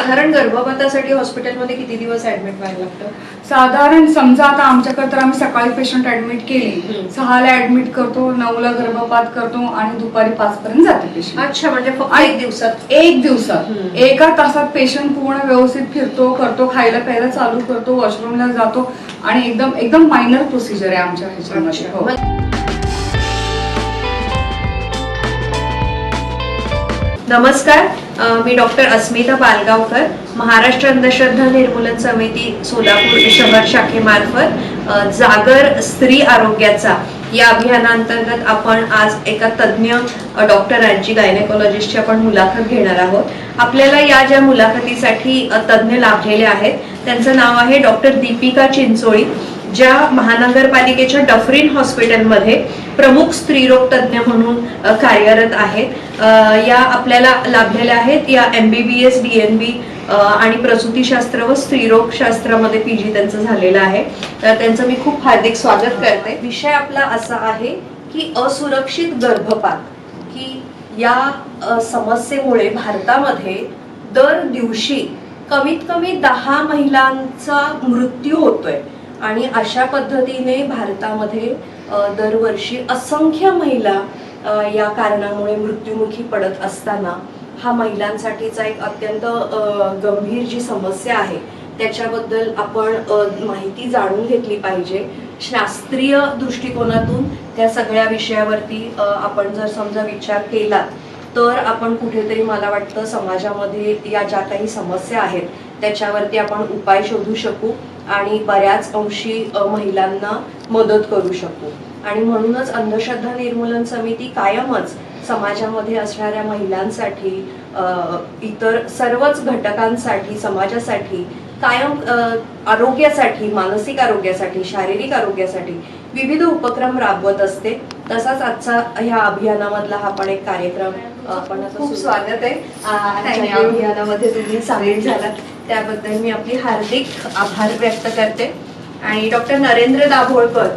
साधारण गर्भपातासाठी हॉस्पिटलमध्ये किती दिवस ऍडमिट व्हायला लागतं? साधारण समजा आता आमच्याकडे तर आम्ही सकाळी पेशंट ऍडमिट केली, 6ला ऍडमिट करतो, 9ला गर्भपात करतो आणि दुपारी 5 पर्यंत जाते पेशंट. अच्छा, म्हणजे फक्त एक दिवसात एका तासात पेशंट पूर्ण व्यवस्थित फिरतो, करतो, खायला प्यायला चालू करतो, वॉशरूमला जातो आणि एकदम एकदम मायनर प्रोसिजर आहे आमच्या ह्याच्यामध्ये. हो. नमस्कार, मी डॉक्टर अस्मिता पालगावकर, महाराष्ट्र अंधश्रद्धा निर्मूलन समिती सोलापूर शहर शाखेमार्फत जागर स्त्री आरोग्याचा या अभियानांतर्गत आपण आज एका तज्ज्ञ डॉक्टरांची, गायनेकोलॉजिस्टची आपण मुलाखत घेणार आहोत. आपल्याला या ज्या मुलाखतीसाठी तज्ज्ञ लाभलेले आहेत त्यांचं नाव आहे डॉक्टर दीपिका चिंचोळी, ज्या महानगरपालिकेच्या डफरीन हॉस्पिटलमध्ये प्रमुख स्त्रीरोग तज्ज्ञ म्हणून कार्यरत आहेत. या आपल्याला लाभलेल्या आहेत. या MBBS DNB आणि प्रसूतीशास्त्र व स्त्रीरोग शास्त्रामध्ये PG त्यांचं झालेलं आहे. तर त्यांचं मी खूप हार्दिक स्वागत करते. विषय आपला असा आहे की असुरक्षित गर्भपात, की या समस्येमुळे भारतामध्ये दर दिवशी कमीत कमी 10 महिलांचा मृत्यू होतोय आणि अशा पद्धतीने भारतामध्ये दरवर्षी असंख्य महिला या कारणामुळे मृत्युमुखी पडत असताना हा महिलांसाठीचा एक अत्यंत गंभीर जी समस्या आहे त्याच्याबद्दल आपण माहिती जाणून घेतली पाहिजे. शास्त्रीय दृष्टिकोनातून त्या सगळ्या विषयावरती आपण जर समजा विचार केला तर आपण कुठेतरी, मला वाटतं, समाजामध्ये या ज्या काही समस्या आहेत त्याच्यावरती आपण उपाय शोधू शकू आणि बऱ्याच अंशी महिलांना मदत करू शकू. आणि म्हणूनच अंधश्रद्धा निर्मूलन समिती कायमच समाजामध्ये असणाऱ्या महिलांसाठी, इतर सर्वच घटकांसाठी, समाजासाठी कायम आरोग्यासाठी, मानसिक आरोग्यासाठी, शारीरिक आरोग्यासाठी विविध उपक्रम राबवत असते. तसाच आजचा ह्या अभियानामधला हा पण एक कार्यक्रम. आपण खूप स्वागत आहे या अभियानामध्ये, तुम्ही सामील झालात त्याबद्दल मी आपली हार्दिक आभार व्यक्त करते. आणि डॉक्टर नरेंद्र दाभोळकर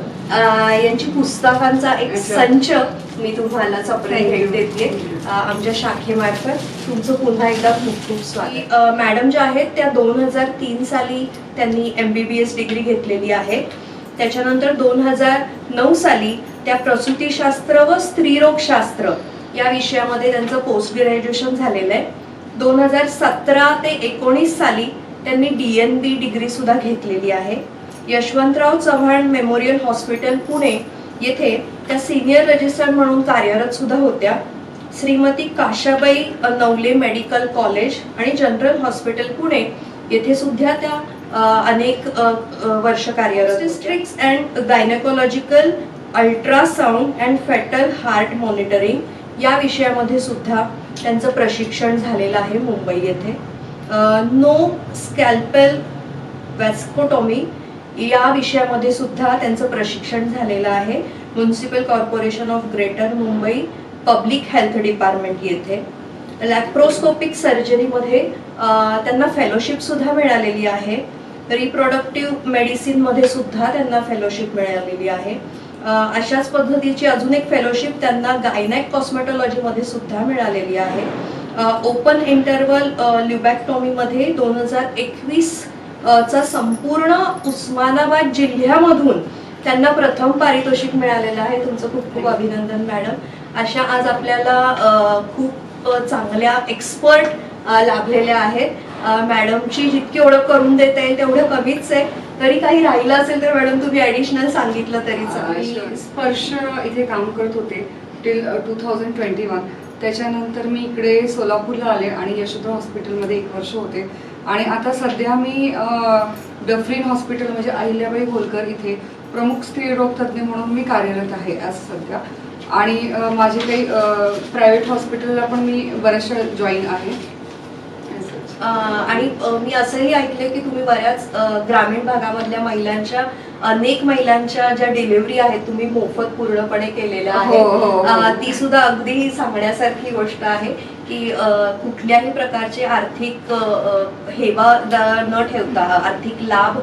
यांची पुस्तकांचा एक संच मी तुम्हाला सप्रेम भेट देते आमच्या शाखेमार्फत. तुमचं पुन्हा एकदा खूप खूप स्वागत. मॅडम ज्या आहेत त्या 2003 साली त्यांनी MBBS डिग्री घेतलेली आहे. त्याच्यानंतर 2009 साली त्या प्रसूतीशास्त्र व स्त्रीरोगशास्त्र या विषयामध्ये त्यांचं पोस्ट ग्रॅज्युएशन झालेलं आहे. 2017 ते 19 साली त्यांनी DNB डिग्री सुद्धा घेतलेली आहे. यशवंतराव चव्हाण मेमोरियल हॉस्पिटल पुणे येथे त्या सिनियर रजिस्ट्रार म्हणून कार्यरत सुद्धा होत्या. श्रीमती काशाबाई नवले मेडिकल कॉलेज आणि जनरल हॉस्पिटल पुणे येथे सुद्धा त्या अनेक वर्ष कार्यरत. District and gynaecological ultrasound and fetal heart monitoring या विषयामध्ये सुद्धा त्यांचं प्रशिक्षण झालेलं आहे मुंबई येथे. नो स्कॅल्पेल वॅस्कोटॉमी या विषयामध्ये सुद्धा त्यांचं प्रशिक्षण झालेलं आहे municipal corporation of greater Mumbai public health department येथे. लॅप्रोस्कोपिक सर्जरीमध्ये त्यांना फेलोशिप सुद्धा मिळालेली आहे. रिप्रोडक्टिव्ह मेडिसिन मध्ये सुद्धा त्यांना फेलोशिप मिळालेली आहे. अशाच पद्धतीची अजून एक फेलोशिप त्यांना गायनॅक कॉस्मेटॉलॉजी मध्ये सुद्धा मिळालेली आहे. ओपन इंटरव्हल ल्युबॅक्टॉमी मध्ये 2021 चा संपूर्ण उस्मानाबाद जिल्ह्यामधून त्यांना प्रथम पारितोषिक मिळालेलं आहे. तुमचं खूप खूप अभिनंदन मॅडम. अशा आज आपल्याला खूप चांगल्या एक्सपर्ट लाभलेल्या आहेत. मॅडमची जितकी ओळख करून देता येईल तेवढं कमीच आहे. तरी काही राहिलं असेल तर मॅडम तुम्ही ऍडिशनल सांगितलं तरी चालेल. स्पर्श इथे काम करत होते टिल 2021. त्याच्यानंतर मी इकडे सोलापूरला आले आणि यशोदा हॉस्पिटलमध्ये 1 वर्ष होते आणि आता सध्या मी डफरीन हॉस्पिटल म्हणजे अहिल्याबाई होलकर इथे प्रमुख स्त्रीरोग तज्ज्ञ म्हणून मी कार्यरत आहे आज सध्या. आणि माझे काही प्रायव्हेट हॉस्पिटलला पण मी बऱ्याचशा जॉईन आहे. आणि मी असंही ऐकलंय की तुम्ही बऱ्याच ग्रामीण भागामधल्या महिलांच्या, अनेक महिलांच्या ज्या डिलिव्हरी आहेत तुम्ही मोफत पूर्णपणे केलेल्या आहेत. ती सुद्धा अगदी सांगण्यासारखी गोष्ट आहे की कुठल्याही प्रकारचे आर्थिक हेवा न ठेवता, आर्थिक लाभ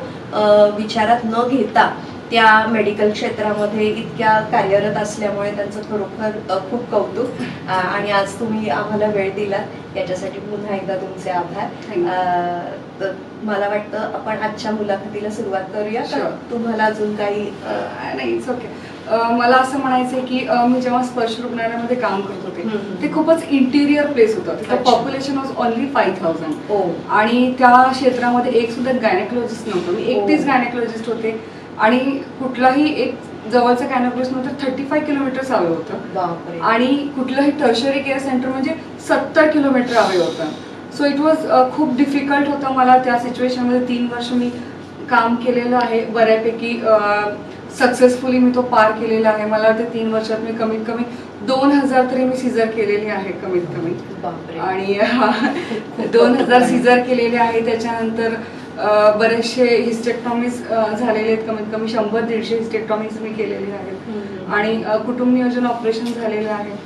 विचारात न घेता त्या मेडिकल क्षेत्रामध्ये इतक्या कार्यरत असल्यामुळे त्यांचं खरोखर खूप कौतुक आणि आज तुम्ही आम्हाला वेळ दिलात याच्यासाठी पुन्हा एकदा तुमचे आभार. तर मला वाटतं आपण आजच्या मुलाखतीला सुरुवात करूया. Sure. तुम्हाला अजून काही नाही, इट्स ओके. मला असं म्हणायचंय की मी जेव्हा स्पर्श रुग्णालयामध्ये काम करत होते हम्म. ते खूपच इंटिरियर प्लेस होतं. तिथं अच्छा. पॉप्युलेशन वॉज ओनली 5000 हो आणि त्या क्षेत्रामध्ये एक सुद्धा गायनेकोलॉजिस्ट नव्हतं. मी एकटीच हो. गायनेकोलॉजिस्ट होते आणि कुठलाही एक जवळचं गायनेकोलॉजिस्ट नंतर 35 किलोमीटर हवे होतं बापरे. आणि कुठलंही टर्शरी केअर सेंटर म्हणजे 70 किलोमीटर हवे होतं. सो इट वॉज खूप डिफिकल्ट होतं मला त्या सिच्युएशनमध्ये. 3 वर्ष मी काम केलेलं आहे बऱ्यापैकी सक्सेसफुली मी तो पार केलेला आहे. मला ते 3 वर्षात मी कमीत कमी 2000 तरी मी सीझर केलेली आहे कमीत कमी. बापरे. आणि 2000 सीझर केलेले आहे. त्याच्यानंतर बरेचसे हिस्टेक्टॉमीज झालेले आहेत. कमीत कमी 100-150 हिस्टेक्टॉमीज मी केलेले आहेत आणि कुटुंब नियोजन ऑपरेशन झालेलं आहे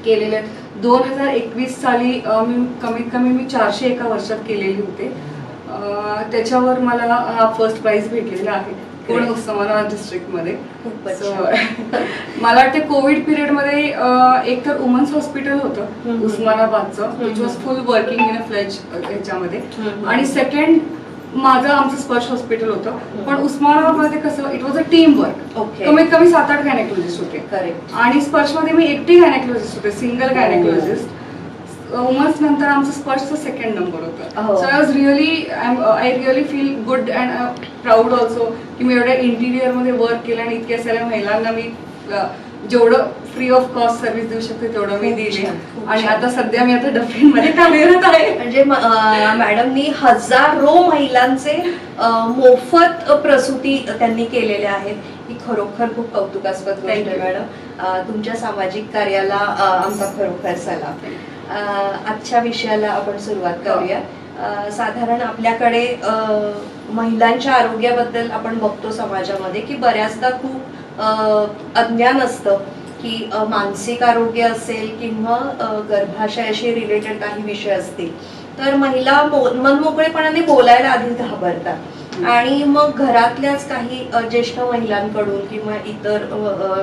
केलेले आहेत. 2021 साली मी कमीत कमी 400 एका वर्षात केलेली होते. त्याच्यावर मला हा फर्स्ट प्राइज भेटलेला आहे पूर्ण उस्मानाबाद डिस्ट्रिक्टमध्ये. खूपच So, छान. मला वाटते कोविड पिरियडमध्ये एक तर वुमन्स हॉस्पिटल होतं हम्म. उस्मानाबादचं which was full working in a फ्लेज ह्याच्यामध्ये. हम्म. आणि सेकंड माझं आमचं स्पर्श हॉस्पिटल होतं. हम्म. पण उस्मानाबादमध्ये कसं it was a team work. Okay. कमीत कमी 7-8 गायनेकोलॉजिस्ट होते करेक्ट. आणि स्पर्शमध्ये मी एकटी गायनेकोलॉजिस्ट होते, सिंगल गायनेकोलॉजिस्ट. वुमन्स नंतर आमचं स्पर्शचं सेकंड नंबर होतं. हो. So I really feel good and proud also की मी एवढ्या इंटिरियरमध्ये वर्क केलं आणि इतक्या साऱ्या महिलांना मी जेवढं फ्री ऑफ कॉस्ट सर्व्हिस देऊ शकते तेवढं मी खूप दिली. छान, खूप आणि छान. आता सध्या मी आता डफरीनमध्ये कार्यरत आहे. म्हणजे मॅडमनी हजारो महिलांचे मोफत प्रसूती त्यांनी केलेल्या आहेत. ही खरोखर खूप कौतुकास्पद गोष्ट आहे Thank you. मॅडम. तुमच्या सामाजिक कार्याला आमचा खरोखर सलाम. आजच्या विषयाला आपण सुरुवात करूया. साधारण आपल्याकडे महिलांच्या आरोग्याबद्दल आपण बघतो समाजामध्ये की बऱ्याचदा खूप अज्ञान असतं की मानसिक आरोग्य असेल किंवा गर्भाशयाशी रिलेटेड काही विषय असतील तर महिला मनमोकळेपणाने बोलायला आधी घाबरतात आणि मग घरातल्याच काही ज्येष्ठ महिलांकडून किंवा इतर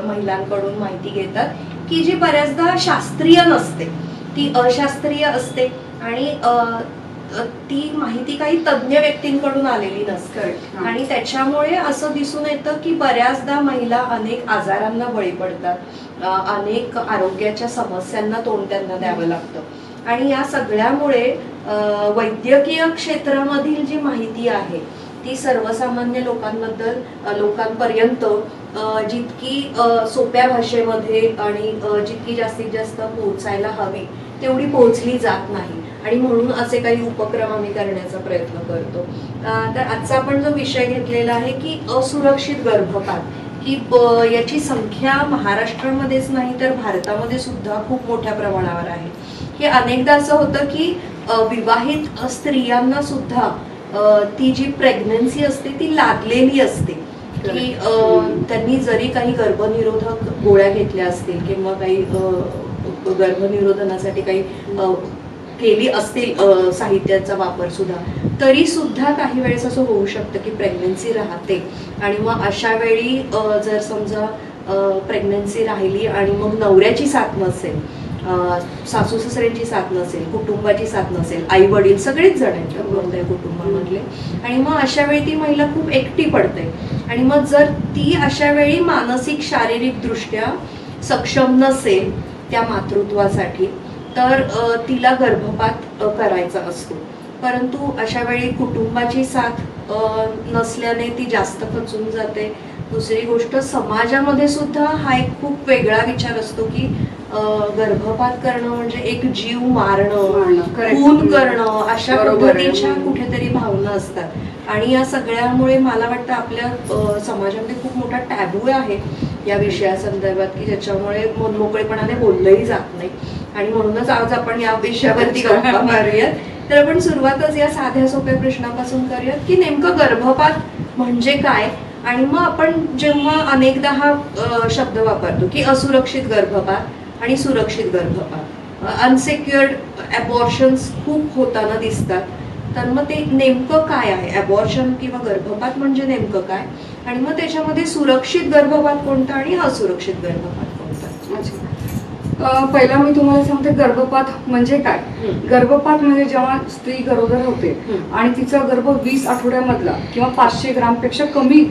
महिलांकडून माहिती घेतात की जी बऱ्याचदा शास्त्रीय नसते, ती अशास्त्रीय असते आणि ती माहिती काही तज्ञ व्यक्तींकडून आलेली नसते. Correct. हा. आणि त्याच्यामुळे असं दिसून येतं की बऱ्याचदा महिला अनेक आजारांना बळी पडतात, अनेक आरोग्याच्या समस्यांना तोंड त्यांना द्यावं लागतं आणि या सगळ्यामुळे वैद्यकीय क्षेत्रामधील जी माहिती आहे ती सर्वसामान्य लोकांपर्यंत जितकी सोप्या भाषेमध्ये आणि जितकी जास्तीत जास्त पोहोचायला हवी तेवढी पोहोचली जात नाही आणि म्हणून असे काही उपक्रम आम्ही करण्याचा प्रयत्न करतो. तर आजचा आपण जो विषय घेतलेला आहे की असुरक्षित गर्भपात ही याची संख्या महाराष्ट्रामध्येच नाही तर भारतामध्ये सुद्धा खूप मोठ्या प्रमाणावर आहे. हे अनेकदा असं होतं की विवाहित स्त्रियांना सुद्धा ती जी प्रेग्नन्सी असते ती लादलेली असते की त्यांनी जरी काही गर्भनिरोधक गोळ्या घेतल्या असतील किंवा काही गर्भनिरोधनासाठी काही केली असतील साहित्याचा वापर सुद्धा तरी सुद्धा काही वेळेस असं होऊ शकतं की प्रेग्नन्सी राहते आणि मग अशा वेळी जर समजा प्रेग्नन्सी राहिली आणि मग नवऱ्याची साथ नसेल, सासू सासऱ्यांची साथ नसेल, कुटुंबाची साथ नसेल, आई वडील सगळेच जण आहेत कोणत्याही कुटुंबामधले आणि मग अशा वेळी ती महिला खूप एकटी पडते आणि मग जर ती अशा वेळी मानसिक शारीरिक दृष्ट्या सक्षम नसेल त्या मातृत्वासाठी तर तिला गर्भपात करायचा असतो. परंतु अशा वेळी कुटुंबाची साथ नसल्याने ती जास्त खचून जाते. दुसरी गोष्ट समाजामध्ये सुद्धा हा एक खूप वेगळा विचार असतो की गर्भपात करणं म्हणजे एक जीव मारणं, खून करणं अशा पद्धतीच्या कुठेतरी भावना असतात आणि या सगळ्यामुळे मला वाटतं आपल्या समाजामध्ये खूप मोठा टॅबू आहे या विषयासंदर्भात की ज्याच्यामुळे मोकळेपणाने बोललंही जात नाही आणि म्हणूनच आज आपण या विषयावरती गप्पा मारूयात. तर आपण सुरुवातच या साध्या सोप्या प्रश्नापासून करूयात की नेमकं गर्भपात म्हणजे काय आणि मग आपण जेव्हा अनेकदा हा शब्द वापरतो की असुरक्षित गर्भपात आणि सुरक्षित गर्भपात, अनसेक्युअर्ड अबॉर्शन्स खूप होताना दिसतात. तर मग ते नेमकं काय आहे, अबॉर्शन किंवा गर्भपात म्हणजे नेमकं काय आणि मग त्याच्यामध्ये सुरक्षित गर्भपात कोणता आणि असुरक्षित गर्भपात कोणता? अच्छा. पहिला मी तुम्हाला सांगते गर्भपात म्हणजे काय. गर्भपात म्हणजे जेव्हा स्त्री गरोदर होते आणि तिचा गर्भ 20 आठवड्यामधला किंवा 500 ग्रामपेक्षा कमी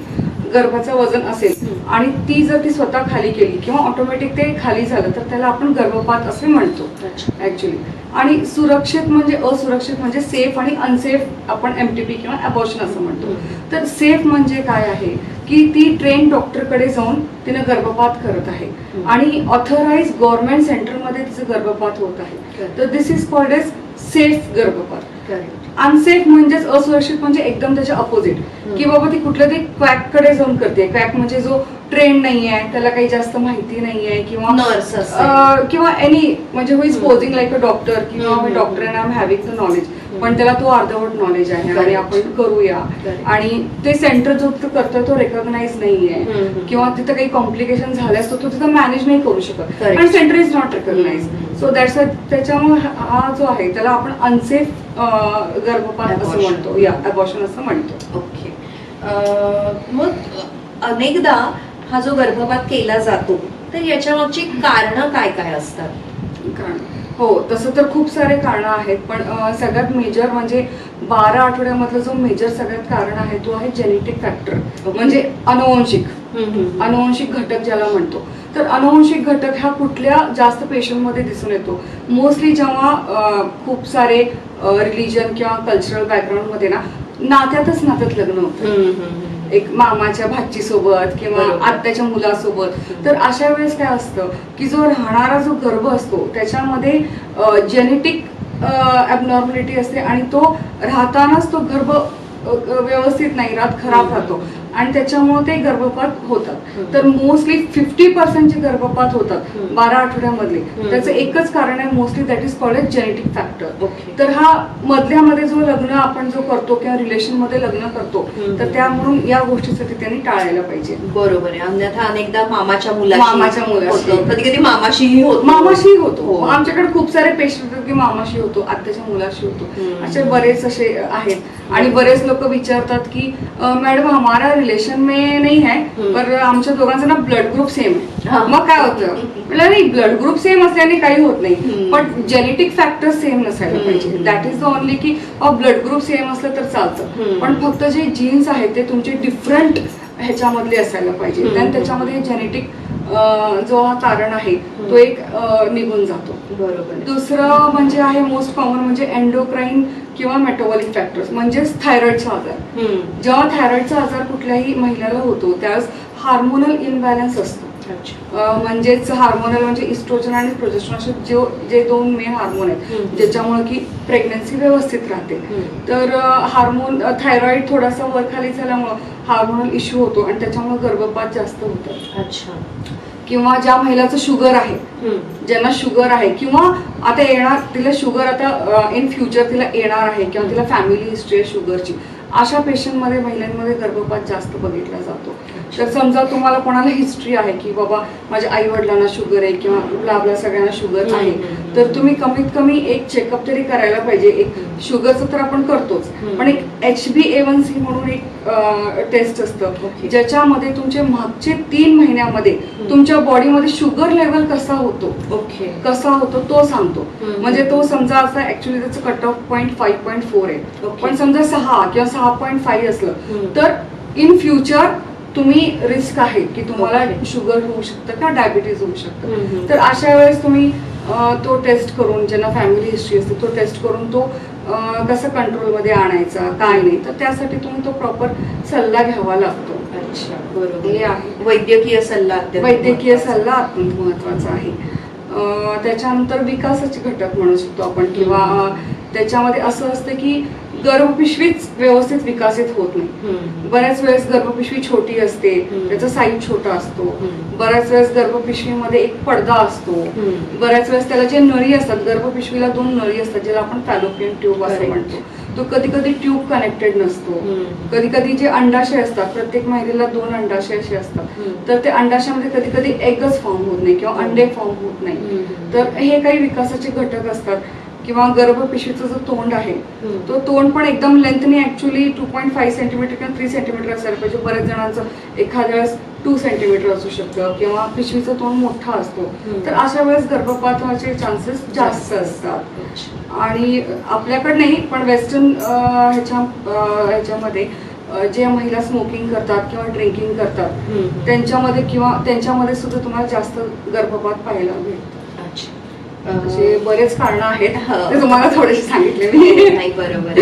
गर्भाचं वजन असेल आणि ती जर ती स्वतः खाली केली किंवा ऑटोमॅटिक ते खाली झालं तर त्याला आपण गर्भपात असे म्हणतो ऍक्च्युली. आणि सुरक्षित म्हणजे असुरक्षित म्हणजे सेफ आणि अनसेफ आपण MTP किंवा अबॉर्शन असं म्हणतो. तर सेफ म्हणजे काय आहे की ती ट्रेन डॉक्टरकडे जाऊन तिने गर्भपात करत आहे आणि ऑथराइज गव्हर्नमेंट सेंटरमध्ये तिचं गर्भपात होत आहे. तर दिस इज कॉल्ड एज सेफ गर्भपात. अनसेफ म्हणजेच असुरक्षित म्हणजे एकदम त्याच्या अपोजिट की बाबा ती कुठल्या तरी क्वॅककडे जाऊन करते. क्वॅक म्हणजे जो ट्रेन नाहीये, त्याला काही जास्त माहिती नाहीये किंवा नर्स किंवा एनी म्हणजे who is posing like a doctor किंवा मी doctor and I am having the knowledge, पण त्याला तो अर्धवट नॉलेज आहे आणि आपण करूया आणि ते सेंटर जो करतोय तो रेकॉग्नाइज नाहीये किंवा तिथं काही कॉम्प्लिकेशन झाले असतो तो तिथं मॅनेज नाही करू शकत आणि centre is not recognise. So that's त्याच्यामुळे हा जो आहे त्याला आपण अनसेफ गर्भपात असं म्हणतो या अबॉर्शन असं म्हणतो. ओके. मग अनेकदा हा जो गर्भपात केला जातो तर याच्या मागची कारणं काय काय असतात? कारण हो तसं तर खूप सारे कारणं आहेत पण सगळ्यात मेजर म्हणजे 12 आठवड्यामधलं जो मेजर सगळ्यात कारण आहे तो आहे जेनेटिक फॅक्टर म्हणजे अनुवंशिक घटक ज्याला म्हणतो. तर अनुवंशिक घटक हा कुठल्या जास्त पेशंटमध्ये दिसून येतो मोस्टली जेव्हा खूप सारे रिलिजन किंवा कल्चरल बॅकग्राऊंडमध्ये नात्यात लग्न होतं एक मामाच्या भाची सोबत किंवा आत्याच्या मुलासोबत. तर अशा वेळेस काय असतं की जो राहणारा जो गर्भ असतो त्याच्यामध्ये जेनेटिक ॲबनॉर्मॅलिटी असते आणि तो राहतानाच तो गर्भ व्यवस्थित नाही राहत, खराब राहतो आणि त्याच्यामुळे ते गर्भपात होतात. तर मोस्टली 50% जे गर्भपात होतात 12 आठवड्यामधले त्याचं एकच कारण आहे mostly that is called as genetic factor. तर हा मधल्यामध्ये जो लग्न आपण जो करतो किंवा रिलेशन मध्ये लग्न करतो तर त्यामुळं या गोष्टीसाठी त्यांनी टाळायला पाहिजे. बरोबर आहे. अन्यथा अनेकदा मामाच्या मुलाशी कधी कधी मामाशीही होतो. आमच्याकडे खूप सारे पेशंट होतो की मामाशी होतो, आत्याच्या मुलाशी होतो, असे बरेच असे आहेत. आणि बरेच लोक विचारतात की मॅडम हमारा रिलेशन में नहीं है पर आमच्या दोघांचं ना ब्लड ग्रुप सेम आहे. मग काय होतं म्हटलं नाही ब्लड ग्रुप सेम असल्याने काही होत नाही पण जेनेटिक फॅक्टर सेम नसायला पाहिजे. दॅट इज द ओनली की ब्लड ग्रुप सेम असलं तर चालतं पण फक्त जे जीन्स आहेत ते तुमचे डिफरंट ह्याच्यामधले असायला पाहिजे. त्याच्यामध्ये जेनेटिक जो हा कारण आहे तो एक निघून जातो. बरोबर. दुसरं म्हणजे आहे मोस्ट कॉमन म्हणजे एंडोक्राईन किंवा मेटाबॉलिक फॅक्टर्स म्हणजेच थायरॉइडचा आजार. जेव्हा थायरॉइडचा आजार कुठल्याही महिलेला होतो त्यावेळेस हार्मोनल इनबॅलन्स असतो. म्हणजेच हार्मोनल म्हणजे इस्ट्रोजन आणि प्रोजेस्टेरॉन असे जे दोन मेन हार्मोन आहेत ज्याच्यामुळे की प्रेग्नन्सी व्यवस्थित राहते. तर हार्मोन थायरॉइड थोडासा वर खाली झाल्यामुळं हार्मोनल इश्यू होतो आणि त्याच्यामुळे गर्भपात जास्त होतात. अच्छा. किंवा ज्या महिलाचं शुगर आहे ज्यांना शुगर आहे किंवा आता येणार तिला शुगर आता इन फ्युचर तिला येणार आहे किंवा तिला फॅमिली हिस्ट्री आहे शुगरची अशा पेशंटमध्ये महिलांमध्ये गर्भपात जास्त बघितला जातो. तर समजा तुम्हाला कोणाला हिस्ट्री आहे की बाबा माझ्या आई वडिलांना शुगर आहे किंवा आपल्या सगळ्यांना शुगर आहे तर तुम्ही कमीत कमी एक चेकअप तरी करायला पाहिजे. एक शुगरचं तर आपण करतोच पण एक HbA1c म्हणून एक टेस्ट असतं ज्याच्यामध्ये तुमचे मागचे 3 महिन्यामध्ये तुमच्या बॉडीमध्ये शुगर लेवल कसा होतो तो सांगतो. म्हणजे तो समजा असा ऍक्च्युली त्याचं कट ऑफ पॉईंट 5.4 आहे पण समजा 6 किंवा 6.5 असलं तर इन फ्युचर तुम्ही रिस्क आहे की तुम्हाला शुगर होऊ शकतं का डायबिटीज होऊ शकतं. तर अशा वेळेस तुम्ही तो टेस्ट करून ज्यांना फॅमिली हिस्ट्री असते तो टेस्ट करून तो कसं कंट्रोलमध्ये आणायचा काय नाही तर त्यासाठी तुम्ही तो प्रॉपर सल्ला घ्यावा लागतो. अच्छा. बरोबर. हे आहे वैद्यकीय सल्ला अत्यंत महत्वाचा आहे. त्याच्यानंतर विकासाचे घटक म्हणू शकतो आपण किंवा त्याच्यामध्ये असं असतं की गर्भपिशवीच व्यवस्थित विकसित होत नाही. बऱ्याच वेळेस गर्भपिशवी छोटी असते त्याचा साईज छोटा असतो. बऱ्याच वेळेस गर्भपिशवीमध्ये एक पडदा असतो. बऱ्याच वेळेस त्याला जे नळी असतात गर्भपिशवीला 2 नळी असतात ज्याला आपण फॅलोपियन ट्यूब असं म्हणतो तो कधी कधी ट्यूब कनेक्टेड नसतो. कधी कधी जे अंडाशय असतात प्रत्येक महिलेला 2 अंडाशय असे असतात तर ते अंडाशयामध्ये कधी कधी एगच फॉर्म होत नाही किंवा अंडे फॉर्म होत नाही. तर हे काही विकासाचे घटक असतात. किंवा गर्भपिशवीचं जो तोंड आहे तो तोंड पण एकदम लेंथने ऍक्च्युली 2.5 सेंटीमीटर किंवा 3 सेंटीमीटर असायला पाहिजे. बऱ्याच जणांचं एखाद्या वेळेस 2 सेंटीमीटर असू शकतं किंवा पिशवीचं तोंड मोठा असतो. तर अशा वेळेस गर्भपात व्हायचे चान्सेस जास्त असतात. आणि आपल्याकडे नाही पण वेस्टर्न ह्याच्यामध्ये जे महिला स्मोकिंग करतात किंवा ड्रिंकिंग करतात त्यांच्यामध्ये सुद्धा तुम्हाला जास्त गर्भपात पाहायला मिळतात. असे बरेच कारण आहेत ते तुम्हाला थोडेसे सांगितले मी. नाही बरोबर.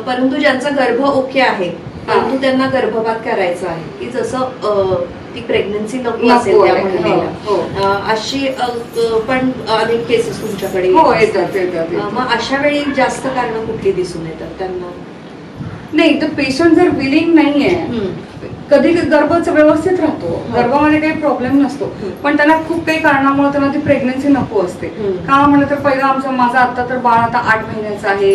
परंतु ज्यांचा गर्भ ओके आहे परंतु त्यांना गर्भपात करायचा आहे की जसं ती प्रेग्नन्सी नको असेल त्या महिलेला, अशी पण अनेक केसेस तुमच्याकडे येतात. मग अशा वेळी जास्त कारण कुठली दिसून येतात त्यांना? नाही, तर पेशंट जर विलिंग नाहीये, कधी गर्भच व्यवस्थित राहतो, गर्भामध्ये काही प्रॉब्लेम नसतो, पण त्यांना खूप काही कारणामुळे त्यांना ती प्रेग्नन्सी नको असते. का म्हणलं तर पहिलं माझं आता तर बाळ आता 8 महिन्याचं आहे,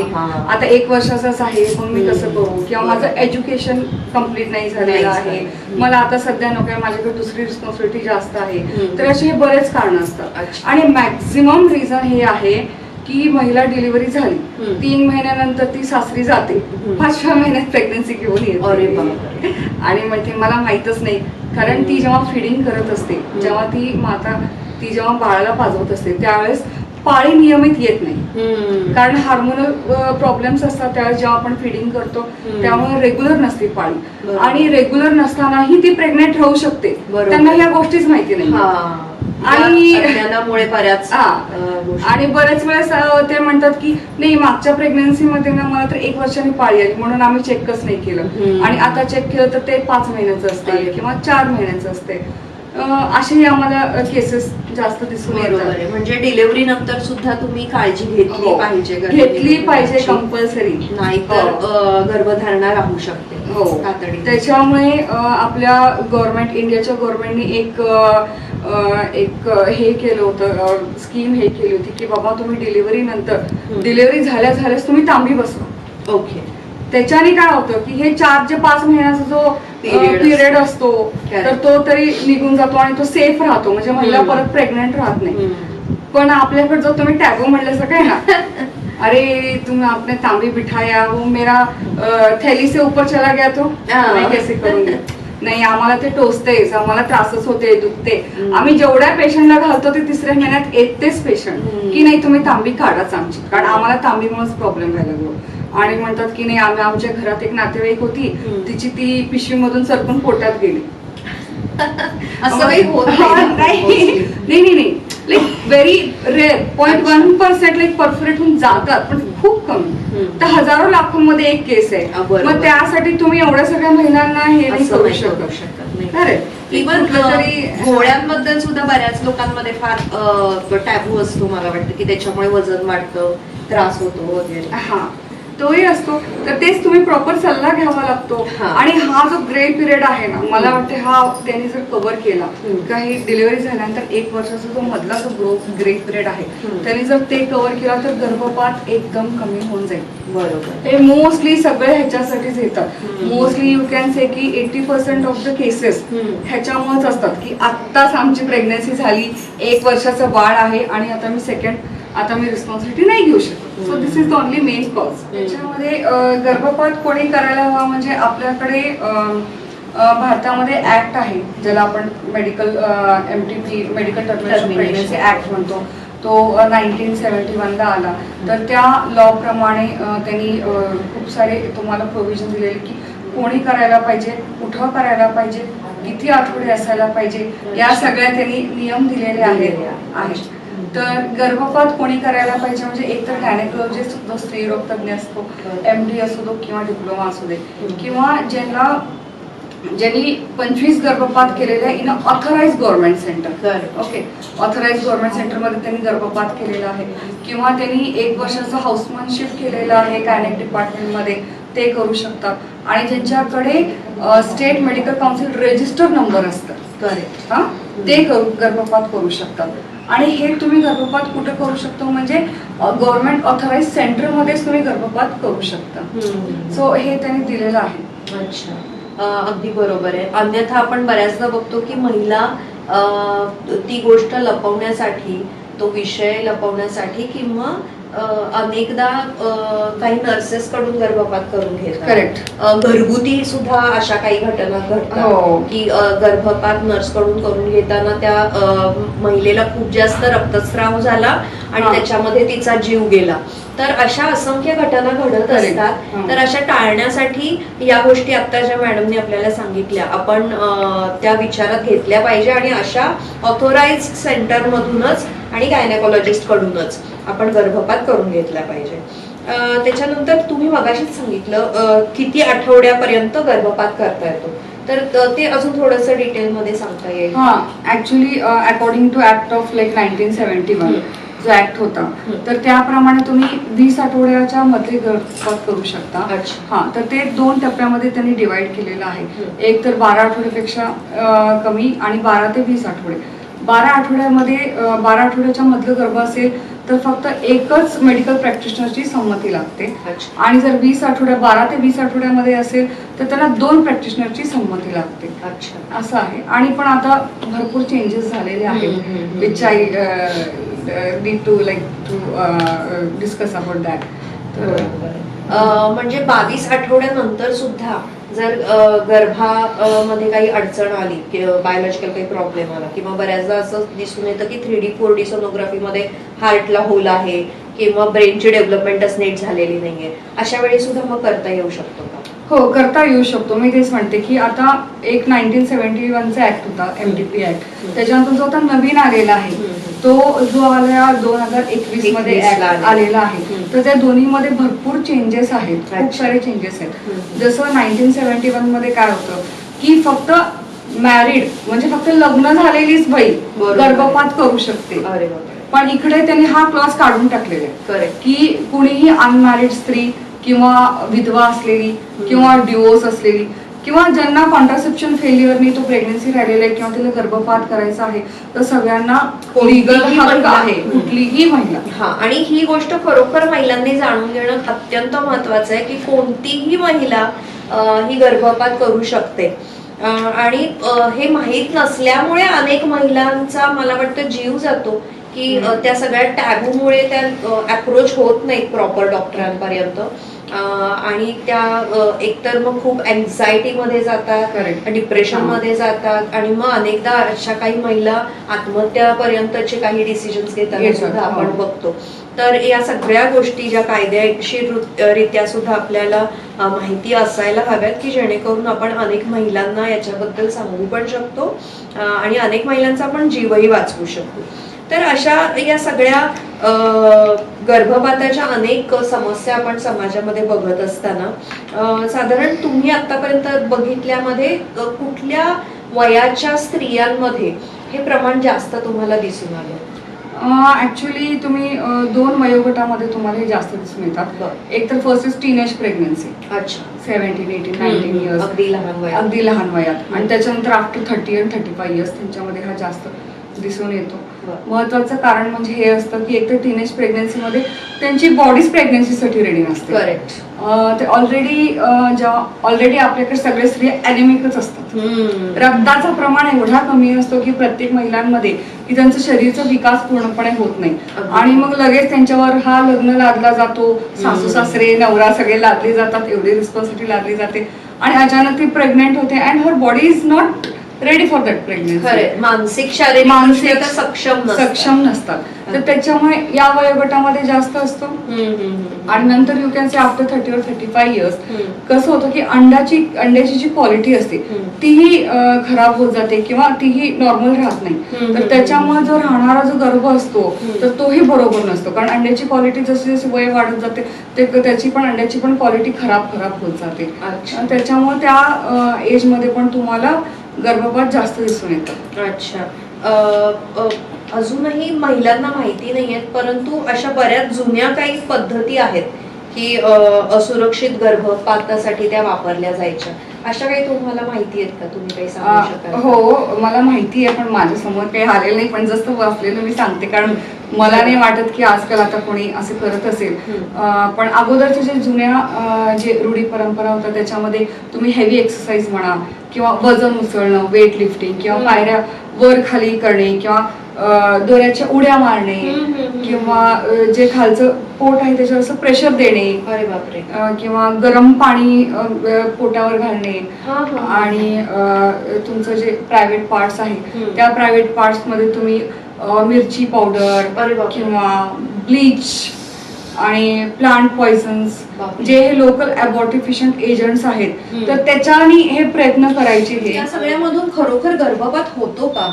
आता 1 वर्षाचाच आहे, मग मी कसं करू, किंवा माझं एज्युकेशन कम्प्लीट नाही झालेलं आहे, मला आता सध्या नको, माझ्याकडे दुसरी रिस्पॉन्सिबिलिटी जास्त आहे. तर असे हे बरेच कारण असतात. आणि मॅक्झिमम रिझन हे आहे की महिला डिलिव्हरी झाली 3 महिन्यानंतर ती सासरी जाते, 5व्या महिन्यात प्रेग्नन्सी घेऊन येते. आणि म्हणजे मला माहितच नाही, कारण ती जेव्हा फिडिंग करत असते, जेव्हा ती माता जेव्हा बाळाला पाजवत असते त्यावेळेस पाळी नियमित येत नाही, कारण हार्मोनल प्रॉब्लेम्स असतात त्यावेळेस जेव्हा आपण फिडिंग करतो त्यामुळे रेग्युलर नसते पाळी, आणि रेग्युलर नसतानाही ती प्रेग्नेंट राहू शकते. त्यांना ह्या गोष्टीच माहिती नाही. आणि बऱ्याच आणि बरेच वेळेस ते म्हणतात की नाही, मागच्या प्रेग्नन्सी मध्ये ना मला तर 1 वर्षांनी पाळी आली म्हणून आम्ही चेकच नाही केलं, आणि आता चेक केलं तर ते 5 महिन्याचं असते किंवा 4 महिन्याचं असते. असे आम्हाला केसेस जास्त दिसून येतात. म्हणजे डिलिव्हरी नंतर सुद्धा तुम्ही काळजी घेतली पाहिजे कंपल्सरी, नाहीतर गर्भधारणा राहू शकते. त्याच्यामुळे आपल्या इंडियाच्या गव्हर्नमेंटने एक हे केलं होतं, स्कीम हे केली होती की बाबा तुम्ही डिलिव्हरी झाल्याच तुम्ही तांबी बसवा. ओके. त्याच्याने काय होतं की हे 4 ते 5 महिन्याचा जो पिरियड असतो तर तो तरी निघून जातो आणि तो सेफ राहतो, म्हणजे महिला परत प्रेग्नेंट राहत नाही. पण आपल्याकडे जो तुम्ही टॅबू म्हणल्याचं काय ना, अरे तुम आपने तांबी बिठाया, वो मेरा थैली से ऊपर चला गया तो मैं कैसे करूंगी. नाही, आम्हाला ते टोचतेच, आम्हाला त्रासच होते, दुखते. आम्ही जेवढ्या पेशंटला घालतो ते 3ऱ्या महिन्यात येतेच पेशंट की नाही तुम्ही तांबी काढाच आमची, कारण आम्हाला तांबीमुळेच प्रॉब्लेम व्हायला लागलो. आणि म्हणतात की नाही, आमच्या घरात एक नातेवाईक होती, तिची ती पिशवीमधून सरकून पोटात गेली. असं काही होत नाही, like very rare 0.1% like perforate होऊन जातात, पण खूप कमी. तर हजारो लाखोंमध्ये एक केस आहे. मग त्यासाठी तुम्ही एवढ्या सगळ्या महिलांना हे नाही करू शकत. इव्हन गोळ्यांबद्दल सुद्धा बऱ्याच लोकांमध्ये फार टॅबू असतो, मला वाटतं की त्याच्यामुळे वजन वाढतं, त्रास होतो वगैरे. तोही असतो. तर तेच तुम्ही प्रॉपर सल्ला घ्यावा लागतो. आणि हा जो ग्रे पिरियड आहे ना, मला वाटते हा त्यांनी जर कव्हर केला, काही डिलिव्हरी झाल्यानंतर 1 वर्षाचा जो मधला जो ग्रे पिरियड आहे त्यांनी जर ते कव्हर केला तर गर्भपात एकदम कमी होऊन जाईल. बरोबर. हे मोस्टली सगळे ह्याच्यासाठीच येतात. मोस्टली यू कॅन से की 80% ऑफ द केसेस ह्याच्यामुळेच असतात की आत्ताच आमची प्रेग्नन्सी झाली, 1 वर्षाचं बाळ आहे आणि आता मी रिस्पॉन्सिबिलिटी नाही घेऊ शकत. So this is the only main cause. त्याच्यामध्ये गर्भपात कोणी करायला हवा, म्हणजे आपल्याकडे भारतामध्ये ऍक्ट आहे ज्याला आपण मेडिकल टर्मिनेशन प्रेग्नन्सी ऍक्ट म्हणतो. तो 1971 ला आला. तर त्या लॉ प्रमाणे त्यांनी खूप सारे तुम्हाला प्रोव्हिजन दिलेले की कोणी करायला पाहिजे, कुठं करायला पाहिजे, किती आठवडे असायला पाहिजे, या सगळ्या त्यांनी नियम दिलेले आहेत. तर गर्भपात कोणी करायला पाहिजे म्हणजे एकतर गायनेकोलॉजिस्ट जो स्त्रीरोग तज्ञ असतो, MD असू दो किंवा डिप्लोमा असू दे, किंवा ज्यांनी 25 गर्भपात केलेले आहे in authorise government centre. Okay, authorise government सेंटरमध्ये त्यांनी गर्भपात केलेला आहे, किंवा त्यांनी 1 वर्षाचं हाऊसमनशिप केलेलं आहे गायनेक डिपार्टमेंटमध्ये, ते करू शकतात. आणि ज्यांच्याकडे state medical council register number असतात ते गर्भपात करू शकतात. आणि हे तुम्ही गर्भपात कुठे करू शकतो म्हणजे गव्हर्नमेंट ऑथराइज सेंटरमध्येच तुम्ही गर्भपात करू शकता. सो हे त्यांनी दिलेलं आहे. अच्छा, अगदी बरोबर आहे. अन्यथा आपण बऱ्याचदा बघतो की महिला ती गोष्ट लपवण्यासाठी, तो विषय लपवण्यासाठी किंवा अनेकदा काही नर्सेस कडून गर्भपात करून घेतात. करेक्ट. घरगुती सुद्धा अशा काही घटना घडतात हो. की गर्भपात नर्स कडून करून घेताना त्या महिलेला खूप जास्त रक्तस्राव झाला आणि हा. त्याच्यामध्ये तिचा जीव गेला. तर अशा असंख्य घटना घडत Correct. असतात. हा. तर अशा टाळण्यासाठी या गोष्टी आता ज्या मॅडमने आपल्याला सांगितल्या आपण त्या विचारात घेतल्या पाहिजे आणि अशा ऑथोराइज सेंटर मधूनच आणि गायनेकॉलॉजिस्ट कडूनच आपण गर्भपात करून घेतला पाहिजे. त्याच्यानंतर तुम्ही मगाशीच सांगितलं किती आठवड्यापर्यंत गर्भपात करता येतो, तर ते अजून थोडस डिटेल मध्ये सांगता येईल? हा, actually according to act of like 1971 जो ऍक्ट होता, तर त्याप्रमाणे तुम्ही 20 आठवड्याच्या मध्ये गर्भपात करू शकता. अच्छा. हा, तर ते 2 टप्प्यामध्ये त्यांनी डिवाइड केलेलं आहे. एक तर 12 आठवड्यापेक्षा कमी आणि 12 ते 20 आठवडे. 12 आठवड्यामध्ये 12 आठवड्याच्या मधलं गर्भ असेल तर फक्त एकच मेडिकल प्रॅक्टिशनरची संमती लागते. अच्छा. आणि जर 12 ते 20 आठवड्यामध्ये असेल तर त्याला 2 प्रॅक्टिशनरची संमती लागते. अच्छा. असं आहे. आणि पण आता भरपूर चेंजेस झालेले आहेत which I need to discuss about that. म्हणजे 22 आठवड्यानंतर सुद्धा जर गर्भामध्ये काही अडचण आली, बायोलॉजिकल काही प्रॉब्लेम आला, किंवा बऱ्याचदा असं दिसून येतं की 3D 4D सोनोग्राफीमध्ये हार्टला होल आहे किंवा ब्रेनची डेव्हलपमेंटच नीट झालेली नाहीये, अशा वेळी सुद्धा मग करता येऊ शकतो का? हो, करता येऊ शकतो. मी तेच म्हणते की आता एक 1971चा ऍक्ट होता, MDP ऍक्ट, त्याच्यानंतर जो आता नवीन आलेला आहे तो जो आला 2021 मध्ये ऍक्ट आलेला आहे, तर त्या दोन्हीमध्ये भरपूर चेंजेस आहेत, खूप सारे चेंजेस आहेत. जसं 1971 मध्ये काय होतं की फक्त मॅरिड म्हणजे फक्त लग्न झालेलीच बाई गर्भपात करू शकते. पण इकडे त्यांनी हा क्लॉज काढून टाकलेला आहे की कुणीही अनमॅरिड स्त्री किंवा विधवा असलेली किंवा डिवोर्स असलेली किंवा ज्यांना कॉन्ट्रासेप्शन फेल्युअरने तो प्रेग्नन्सी राहिलेला आहे किंवा तिला गर्भपात करायचा आहे, तर सगळ्यांना लीगल हक्क आहे, कुठलीही महिला. हा, आणि ही गोष्ट खरोखर महिलांनी जाणून घेणं अत्यंत महत्वाचं आहे की कोणतीही महिला ही गर्भपात करू शकते. आणि हे माहीत नसल्यामुळे अनेक महिलांचा मला वाटतं जीव जातो की त्या सगळ्या टॅबूमुळे त्या अप्रोच होत नाहीत प्रॉपर डॉक्टरांपर्यंत, आणि त्या एकतर मग खूप अँझायटी मध्ये जातात, डिप्रेशन मध्ये जातात, आणि मग अनेकदा अशा काही महिला आत्महत्यापर्यंतचे काही डिसिजन्स घेताना सुद्धा आपण बघतो. तर या सगळ्या गोष्टी ज्या कायदेशीर रित्या सुद्धा आपल्याला माहिती असायला हव्यात की जेणेकरून आपण अनेक महिलांना याच्याबद्दल सांगू पण शकतो आणि अनेक महिलांचा आपण जीवही वाचवू शकतो. तर अशा या सगळ्या गर्भपाताच्या अनेक समस्या आपण समाजामध्ये बघत असताना साधारण तुम्ही आतापर्यंत बघितल्यामध्ये कुठल्या वयाच्या स्त्रियांमध्ये हे प्रमाण जास्त तुम्हाला दिसून आलं? ऍक्च्युली तुम्ही 2 वयोगटामध्ये तुम्हाला हे जास्त दिसून येतात. एक तर फर्स्ट इज टीनेज प्रेग्नन्सी. अच्छा. 17, 18, 19 इयर्स, अगदी लहान वयात. आणि त्याच्यानंतर आफ्टर 30 आणि 35 इयर्स त्यांच्यामध्ये हा जास्त दिसून येतो. महत्वाचं कारण म्हणजे हे असतं की एक तर टीनेज प्रेग्नन्सी मध्ये त्यांची बॉडीज प्रेग्नन्सीसाठी रेडी नसते. करेक्ट. ते ऑलरेडी आपल्याकडे सगळे स्त्री ॲनेमिकच असतात. रक्ताचं प्रमाण एवढा कमी असतो की प्रत्येक महिलांमध्ये की त्यांचं शरीरचा विकास पूर्णपणे होत नाही, आणि मग लगेच त्यांच्यावर हा लग्न लादला जातो, सासू सासरे नवरा सगळे लादले जातात, एवढी रिस्पॉन्सिबिलिटी लादली जाते, आणि अचानक ती प्रेग्नेंट होते and her body is not ready for that pregnancy. मानसिक शारीरिक सक्षम नसतात. तर त्याच्यामुळे या वयोगटामध्ये जास्त असतो. आणि नंतर you can say after 30 or 35 years कसं होतं की अंड्याची जी क्वालिटी असते तीही खराब होत जाते किंवा तीही नॉर्मल राहत नाही. तर त्याच्यामुळे जो राहणारा जो गर्भ असतो तर तोही बरोबर नसतो, कारण अंड्याची क्वालिटी जशी जशी वय वाढत जाते त्याची पण अंड्याची पण क्वालिटी खराब होत जाते. त्याच्यामुळे त्या एज मध्ये पण तुम्हाला गर्भपात जास्त दिसून येतात. अच्छा. अजूनही महिलांना माहिती नाहीयेत, परंतु अशा बऱ्याच जुन्या काही पद्धती आहेत की असुरक्षित गर्भपातासाठी त्या वापरल्या जायच्या. अशा काही तुम्हाला माहिती आहेत का? तुम्ही काही सांगू शकाल? हो, मला माहिती आहे, पण माझ्या समोर काही आलेलं नाही, पण जसं वाचलेलं मी सांगते, कारण मला नाही वाटत की आजकाल आता कोणी असं करत असेल. पण अगोदरच्या जे जुन्या जे रूढी परंपरा होत्या त्याच्यामध्ये तुम्ही हेवी एक्सरसाइज म्हणा किंवा वजन उचलणं, वेट लिफ्टिंग किंवा पायऱ्या वर खाली करणे किंवा दोऱ्याच्या उड्या मारणे किंवा जे खालचं पोट आहे त्याच्यावर असं प्रेशर देणे, अरे बापरे. किंवा गरम पाणी पोटावर घालणे, हा, हा. आणि तुमचं जे प्रायव्हेट पार्ट्स आहे त्या प्रायव्हेट पार्ट्स मध्ये तुम्ही मिरची पावडर अरे बापरे. किंवा ब्लीच आणि प्लांट पॉइझन्स, बापरे. जे हे लोकल अबॉर्टिफिशियंट एजंट्स आहेत तर त्याच्याने हे प्रयत्न करायचे. हे या सगळ्यामधून खरोखर गर्भपात होतो का?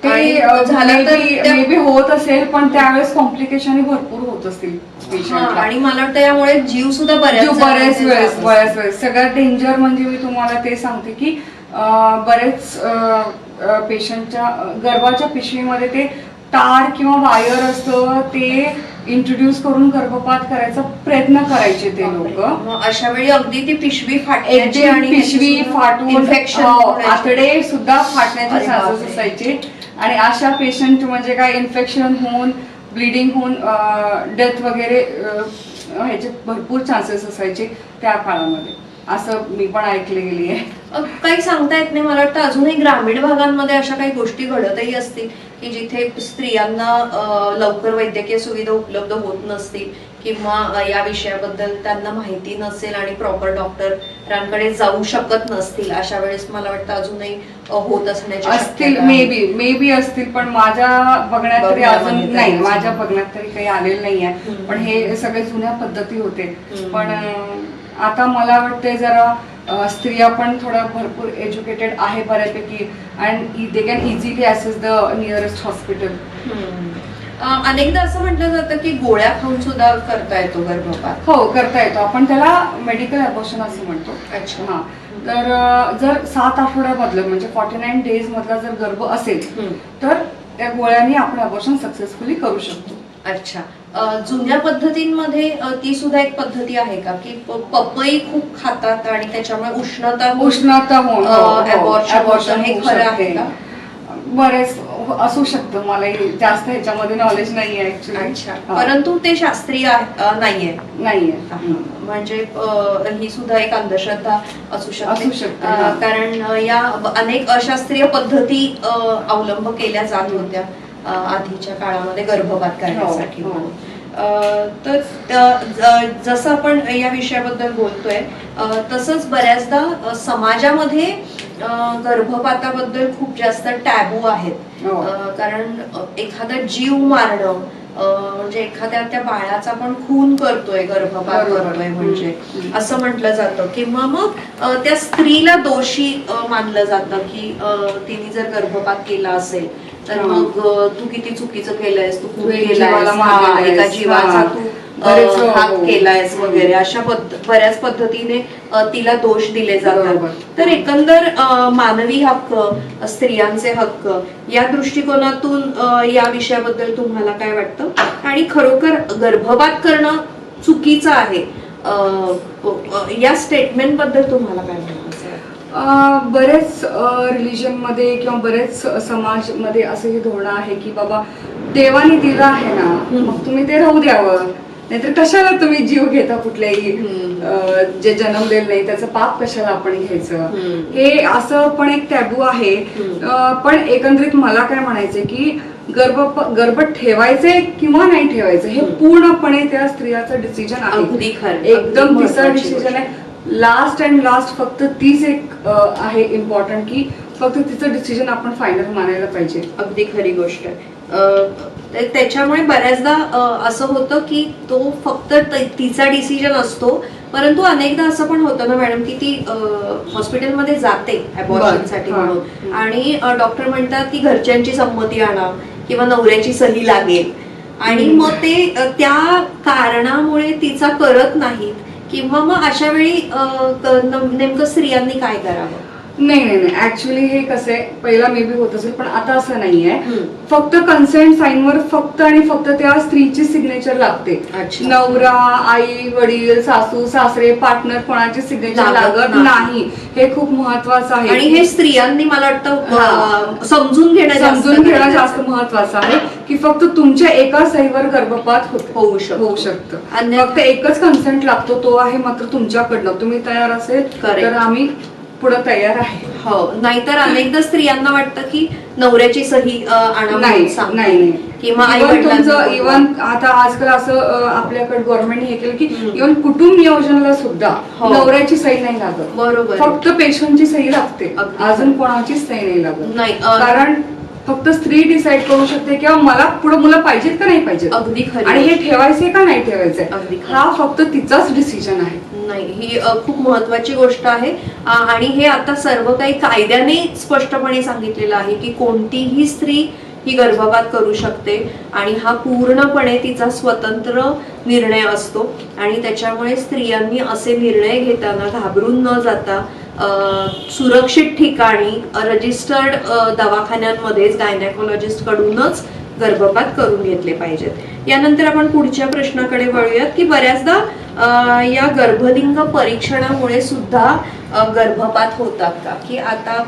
ते झालं तर मे बी होत असेल, पण त्यावेळेस कॉम्प्लिकेशन भरपूर होत असतील पेशंटला. आणि मला वाटतं यामुळे जीव सुद्धा बऱ्याच वेळेस सगळ्यात डेंजर म्हणजे मी तुम्हाला ते सांगते की बरेच पेशंटच्या गर्भाच्या पिशवीमध्ये ते तार किंवा वायर असतं, ते इंट्रोड्यूस करून गर्भपात करायचा प्रयत्न करायचे ते लोक. अशा वेळी अगदी ती पिशवी फाटायची आणि पिशवी फाटून इन्फेक्शन, आतडे सुद्धा फाटण्याचे अरे चान्सेस बापरे. असायचे. आणि अशा पेशंट म्हणजे काय इन्फेक्शन होऊन ब्लिडिंग होऊन डेथ वगैरे ह्याचे भरपूर चान्सेस असायचे त्या काळामध्ये, असं मी पण ऐकले गेली आहे. काही सांगता येत नाही. मला वाटतं अजूनही ग्रामीण भागांमध्ये अशा काही गोष्टी घडतही असतील की जिथे स्त्रियांना लवकर वैद्यकीय सुविधा उपलब्ध होत नसतील किंवा या विषयाबद्दल त्यांना माहिती नसेल आणि प्रॉपर डॉक्टरांकडे जाऊ शकत नसतील. अशा वेळेस मला वाटतं अजूनही होत असण्याची असतील, मे बी असतील, पण माझ्या बघण्यात तरी अजून नाही, माझ्या बघण्यात तरी काही आलेलं नाही आहे. पण हे सगळे जुन्या पद्धती होते. पण आता मला वाटतंय जरा स्त्रिया पण थोडा भरपूर एज्युकेटेड आहे बऱ्यापैकी, and they can easily access the nearest hospital. अनेकदा असं म्हटलं जातं की गोळ्या खाऊन सुद्धा करता येतो गर्भपात. हो, करता येतो. आपण त्याला मेडिकल अबॉर्शन असं म्हणतो. अच्छा. हा, तर जर 7 आठवड्यामधलं म्हणजे 49 डेज मधला जर गर्भ असेल तर त्या गोळ्याने आपण अबॉर्शन सक्सेसफुली करू शकतो. अच्छा. जुन्या पद्धतींमध्ये ती सुद्धा एक पद्धती आहे का की पपई खूप खातात आणि त्याच्यामुळे उष्णता होऊन अबॉर्शन हे खरं आहे का? बरेच असू शकतं, मला जास्त ह्याच्यामध्ये नॉलेज नाहीये ऍक्च्युली. अच्छा. परंतु ते शास्त्रीय नाहीये. म्हणजे ही सुद्धा एक अंधश्रद्धा असू शकते. कारण या अनेक अशास्त्रीय पद्धती अवलंब केल्या जात होत्या आधीच्या काळामध्ये गर्भपात करण्यासाठी. तर जसं आपण या विषयाबद्दल बोलतोय तसंच बऱ्याचदा समाजामध्ये गर्भपाताबद्दल खूप जास्त टॅबू आहेत. कारण एखादा जीव मारणं म्हणजे एखाद्या त्या बाळाचा पण खून करतोय, गर्भपात करतोय म्हणजे असं म्हटलं जातं. किंवा मग त्या स्त्रीला दोषी मानलं जातं की तिने जर गर्भपात केला असेल तर मग तू किती चुकीचं केलंयस, तू खून केलायस, एका जीवाचा तू हात केलायस वगैरे, अशा बऱ्याच पद्धतीने तिला दोष दिले जातात. तर एकंदर मानवी हक्क, स्त्रियांचे हक्क या दृष्टिकोनातून या विषयाबद्दल तुम्हाला काय वाटतं? आणि खरोखर गर्भपात करणं चुकीचं आहे या स्टेटमेंट बद्दल तुम्हाला काय वाटतं? बरेच रिलिजन मध्ये किंवा बरेच समाजमध्ये असं हे धोरण आहे की बाबा देवाने दिलं आहे ना, मग तुम्ही ते राहू द्यावं, नाहीतर कशाला तुम्ही जीव घेता कुठल्याही जे जन्मलेलं नाही त्याचं पाप कशाला आपण घ्यायचं. हे असं पण एक टॅबू आहे. पण एकंदरीत मला काय म्हणायचंय की गर्भ ठेवायचे किंवा नाही ठेवायचं हे पूर्णपणे त्या स्त्रियाचं डिसिजन आहे. एकदम तिचा डिसिजन आहे. लास्ट अँड लास्ट फक्त तीच एक आहे इम्पॉर्टंट की फक्त तिचं डिसिजन आपण फायनल मानायला पाहिजे. अगदी खरी गोष्ट आहे. त्याच्यामुळे बऱ्याचदा असं होतं की तो फक्त तिचा डिसिजन असतो, परंतु अनेकदा असं पण होतं ना मॅडम की ती हॉस्पिटलमध्ये जाते अबॉर्शनसाठी म्हणून आणि डॉक्टर म्हणतात की घरच्यांची संमती आणा किंवा नवऱ्याची सही लागेल, आणि मग ते त्या कारणामुळे तिचा करत नाहीत. किंवा मग अशा वेळी नेमकं स्त्रियांनी काय करावं? नाही ऍक्च्युली हे कसं आहे, पहिला मे बी होत असेल पण आता असं नाहीये. फक्त कन्सेंट साईनवर फक्त आणि फक्त त्या स्त्रीची सिग्नेचर लागते. नवरा, आई वडील, सासू सासरे, पार्टनर कोणाची सिग्नेचर लागत नाही. हे खूप महत्वाचं आहे आणि हे स्त्रियांनी मला वाटतं समजून घेणं जास्त महत्वाचं आहे की फक्त तुमच्या एका सहीवर गर्भपात होऊ शकतं. फक्त एकच कन्सेंट लागतो, तो आहे मात्र तुमच्याकडनं. तुम्ही तयार असेल तर आम्ही पुढे तयार आहे. हो, नाहीतर अनेकदा स्त्रियांना वाटतं की नवऱ्याची सही आणावी नाही सांगतात. नाही किंवा आई इव्हन तुमचं इव्हन आता आजकाल असं आपल्याकडे गव्हर्नमेंटने हे केलं की हम्म. इव्हन कुटुंब नियोजनाला सुद्धा हो. नवऱ्याची सही नाही लागत. बरोबर. फक्त पेशंटची सही लागते, अगदी. अजून कोणाचीच सही नाही लागत. नाही, कारण फक्त स्त्री डिसाईड करू शकते किंवा मला पुढे मुलं पाहिजेत का नाही पाहिजेत, अगदी खरं. आणि हे ठेवायचे का नाही ठेवायचंय, अगदी खरं. हा फक्त तिचाच डिसिजन आहे. नाही, ही खूप महत्वाची गोष्ट आहे. आणि हे आता सर्व काही कायद्याने स्पष्टपणे सांगितलेलं आहे की कोणतीही स्त्री ही गर्भपात करू शकते आणि हा पूर्णपणे तिचा स्वतंत्र निर्णय असतो. आणि त्याच्यामुळे स्त्रियांनी असे निर्णय घेताना घाबरून न जाता सुरक्षित ठिकाणी रजिस्टर्ड दवाखान्यांमध्येच गायनेकोलॉजिस्ट कडूनच गर्भपात करून घेतले पाहिजेत. यानंतर आपण पुढच्या प्रश्नाकडे वळूयात की बऱ्याचदा या गर्भलिंग परीक्षणामुळे सुद्धा गर्भपात होतात का, की आता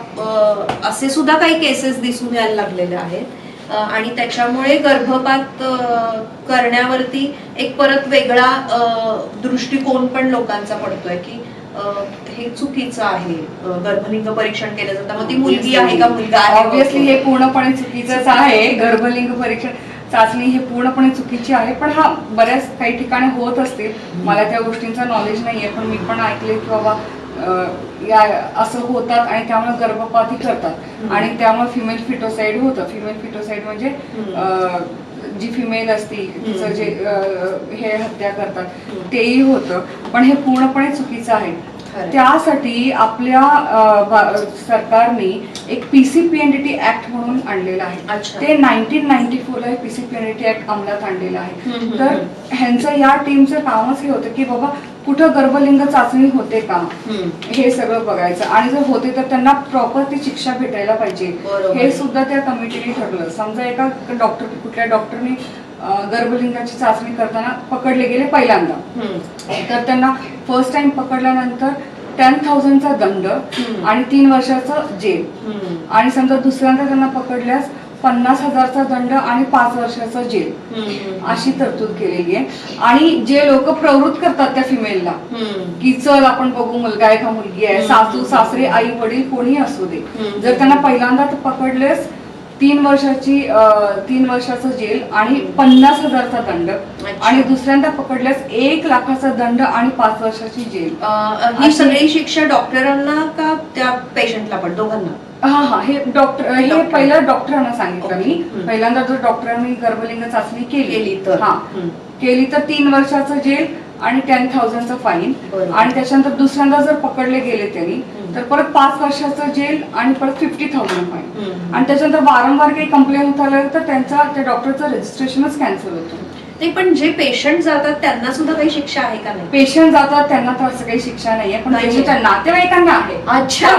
असे सुद्धा काही केसेस दिसून यायला लागलेले आहेत आणि त्याच्यामुळे गर्भपात करण्यावरती एक परत वेगळा दृष्टिकोन पण लोकांचा पडतोय की हे चुकीचं आहे, गर्भलिंग परीक्षण केलं जातं, मग ती मुलगी आहे का मुलगा आहे. ऑब्व्हियसली हे पूर्णपणे चुकीचंच आहे. गर्भलिंग परीक्षण चाचणी हे पूर्णपणे चुकीची आहे. पण हा बऱ्याच काही ठिकाणी होत असतील, मला त्या गोष्टींचा नॉलेज नाहीये, पण मी पण ऐकले की बाबा या असं होतात आणि त्यामुळे गर्भपातही करतात. आणि त्यामुळे फिमेल फिटोसाइड होतं. फिमेल फिटोसाइड म्हणजे जी फिमेल असती तिचं जे हे हत्या करतात तेही होतं. पण हे पूर्णपणे चुकीचं आहे. त्यासाठी आपल्या सरकारने एक PCPNDT ऍक्ट म्हणून आणलेलं आहे. ते 1994 ला PCPNDT ऍक्ट अंमलात आणलेलं आहे. तर ह्यांचं या टीमचं कामच हे होतं की बाबा कुठं गर्भलिंग चाचणी होते का हे सगळं बघायचं, आणि जर होते तर त्यांना प्रॉपर ती शिक्षा भेटायला पाहिजे हे सुद्धा त्या कमिटीने ठरलं. समजा एका कुठल्या डॉक्टरने गर्भलिंगाची चाचणी करताना पकडले गेले पहिल्यांदा, तर त्यांना फर्स्ट टाइम पकडल्यानंतर 10,000चा दंड आणि 3 वर्षाचं जेल, आणि समजा दुसऱ्यांदा त्यांना पकडल्यास 50,000चा दंड आणि 5 वर्षाचं जेल अशी तरतूद केलेली आहे. आणि जे लोक प्रवृत्त करतात त्या फिमेलला की चल आपण बघू मुलगा आहे का मुलगी आहे, सासू सासरे आई वडील कोणी असू दे, जर त्यांना पहिल्यांदा पकडलेस 3 वर्षाचं जेल आणि 50,000चा दंड, आणि दुसऱ्यांदा पकडल्यास 1 लाखाचा दंड आणि 5 वर्षाची जेल. ही सगळी शिक्षा डॉक्टरांना का त्या पेशंटला पण, दोघांना? हा, हे पहिला डॉक्टरांना सांगितलं मी. पहिल्यांदा जर डॉक्टरांनी गर्भलिंग चाचणी केली तर 3 वर्षाचं जेल आणि 10,000चा फाईन, आणि त्याच्यानंतर दुसऱ्यांदा जर पकडले गेले त्यांनी तर परत 5 वर्षाचं जेल आणि परत 50,000 फाईन, आणि त्याच्यानंतर वारंवार काही कंप्लेंट होत आलं तर त्या डॉक्टरचं रजिस्ट्रेशनच कॅन्सल होतं. ते पण जे पेशंट जातात त्यांना सुद्धा काही शिक्षा आहे का नाही? पेशंट जातात त्यांना तर असं काही शिक्षा नाहीये, पण पेशंटच्या नातेवाईकांना आहे. अच्छा.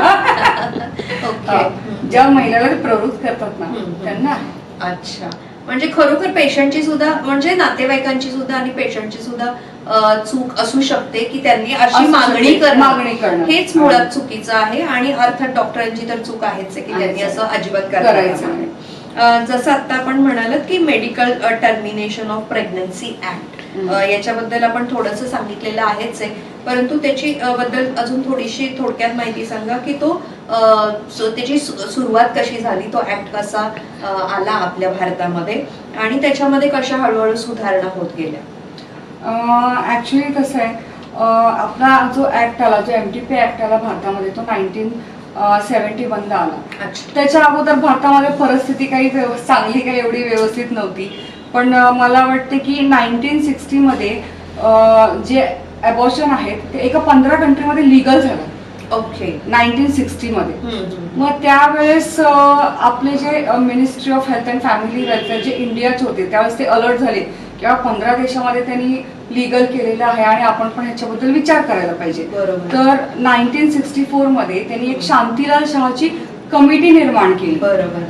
ज्या महिलेला प्रवृत्त करतात ना त्यांना आहे. अच्छा, म्हणजे खरोखर पेशंटची सुद्धा, म्हणजे नातेवाईकांची सुद्धा आणि पेशंटची सुद्धा चूक असू शकते की त्यांनी अशी मागणी करणं हेच मुळात चुकीचं आहे. आणि अर्थात डॉक्टरांची तर चूक आहेच की त्यांनी असं अजिबात करायचं नाही. जसं आता आपण म्हणालात की medical termination of pregnancy act, याच्याबद्दल आपण थोडंसं सांगितलेलं आहेच आहे, परंतु त्याची बद्दल अजून थोडीशी थोडक्यात माहिती सांगा की त्याची सुरुवात कशी झाली, तो ऍक्ट कसा आला आपल्या भारतामध्ये आणि त्याच्यामध्ये कशा हळूहळू सुधारणा होत गेल्या. ऍक्च्युली कसं आहे, आपला जो ऍक्ट आला, जो MTP ऍक्ट आला भारतामध्ये, तो 1971 ला आला. त्याच्या अगोदर भारतामध्ये परिस्थिती काही चांगली काही एवढी व्यवस्थित नव्हती. पण मला वाटते की 1960 मध्ये जे अबॉर्शन आहेत ते एका 15 कंट्रीमध्ये लिगल झालं. ओके. 1960 मध्ये. मग त्यावेळेस आपले जे ministry of health and family welfare जे इंडियाचे होते त्यावेळेस ते अलर्ट झाले किंवा 15 देशामध्ये त्यांनी लीगल केलेलं आहे आणि आपण पण ह्याच्याबद्दल विचार करायला पाहिजे. तर 1964 मध्ये त्यांनी एक शांतीलाल शहाची कमिटी निर्माण केली.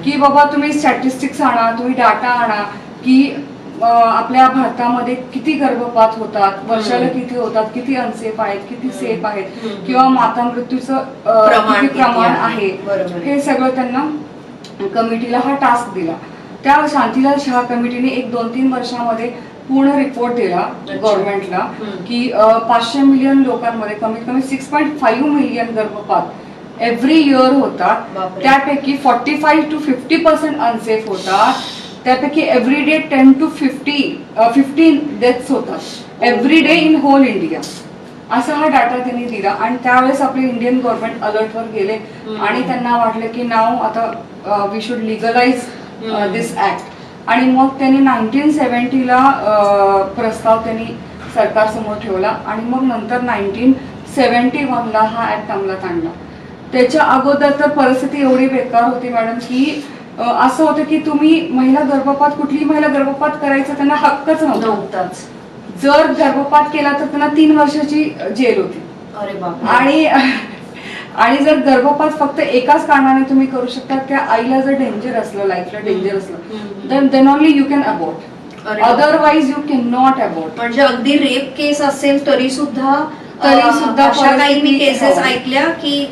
की बाबा तुम्ही स्टॅटिस्टिक्स आणा, तुम्ही डाटा आणा की आपल्या भारतामध्ये किती गर्भपात होतात, वर्षाला किती होतात, किती अनसेफ आहेत, किती सेफ आहेत, किंवा माता मृत्यूचं किती प्रमाण आहे, हे सगळं त्यांना कमिटीला हा टास्क दिला. त्या शांतीलाल शहा कमिटीने 1-2-3 वर्षामध्ये पूर्ण रिपोर्ट दिला गव्हर्नमेंटला की 500 मिलियन लोकांमध्ये कमीत कमी 6.5 मिलियन गर्भपात एव्हरी इयर होतात. बापरे. त्यापैकी 45 to 50% अनसेफ होतात. त्यापैकी एव्हरी डे 10 to 15 डेथ्स होतात every day in whole India. असा हा डाटा त्यांनी दिला आणि त्यावेळेस आपले इंडियन गव्हर्नमेंट अलर्टवर गेले आणि त्यांना वाटलं की नाव आता we should legalise this act. आणि मग त्यांनी 1970ला प्रस्ताव त्यांनी सरकारसमोर ठेवला आणि मग नंतर 1971ला हा ऍक्ट अंमलात आणला. त्याच्या अगोदर तर परिस्थिती एवढी बेकार होती मॅडम की असं होतं की तुम्ही कुठलीही महिला गर्भपात करायचा त्यांना हक्कच नव्हताच. जर गर्भपात केला तर त्यांना 3 वर्षाची जेल होती. अरे बाप. आणि जर गर्भपात फक्त एकाच कारणाने तुम्ही करू शकता, त्या आईला जर डेंजर असलं, लाईफला डेंजर असलं, then only you can abort. Otherwise you can not abort. म्हणजे अगदी रेप केस असेल तरी सुद्धा अशा काही मी केसेस ऐकल्या की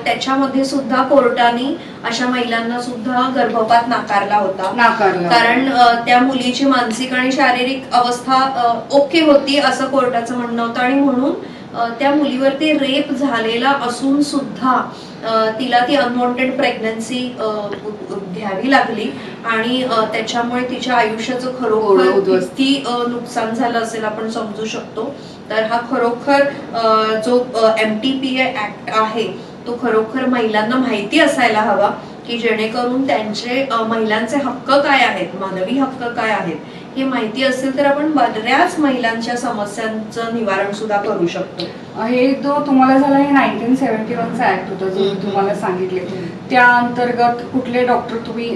त्याच्यामध्ये सुद्धा कोर्टाने अशा महिलांना सुद्धा गर्भपात नाकारला होता. कारण त्या मुलीची मानसिक आणि शारीरिक अवस्था ओके होती असं कोर्टाचं म्हणणं होतं आणि म्हणून त्या मुलीवरती रेप झालेला असून सुद्धा तिला ती अनवॉन्टेड प्रेग्नन्सी घ्यावी लागली आणि त्याच्यामुळे तिच्या आयुष्याचं खरोखर किती नुकसान झालं असेल आपण समजू शकतो. तर हा खरोखर जो MTPA ऍक्ट आहे तो खरोखर महिलांना माहिती असायला हवा की जेणेकरून त्यांचे महिलांचे हक्क काय आहेत, मानवी हक्क काय आहेत हे माहिती असेल तर आपण बऱ्याच महिलांच्या समस्यांचं निवारण सुद्धा करू शकतो. हे जो तुम्हाला झाला हे 1971चा ऍक्ट होता जो तुम्हाला सांगितले, त्या अंतर्गत कुठले डॉक्टर तुम्ही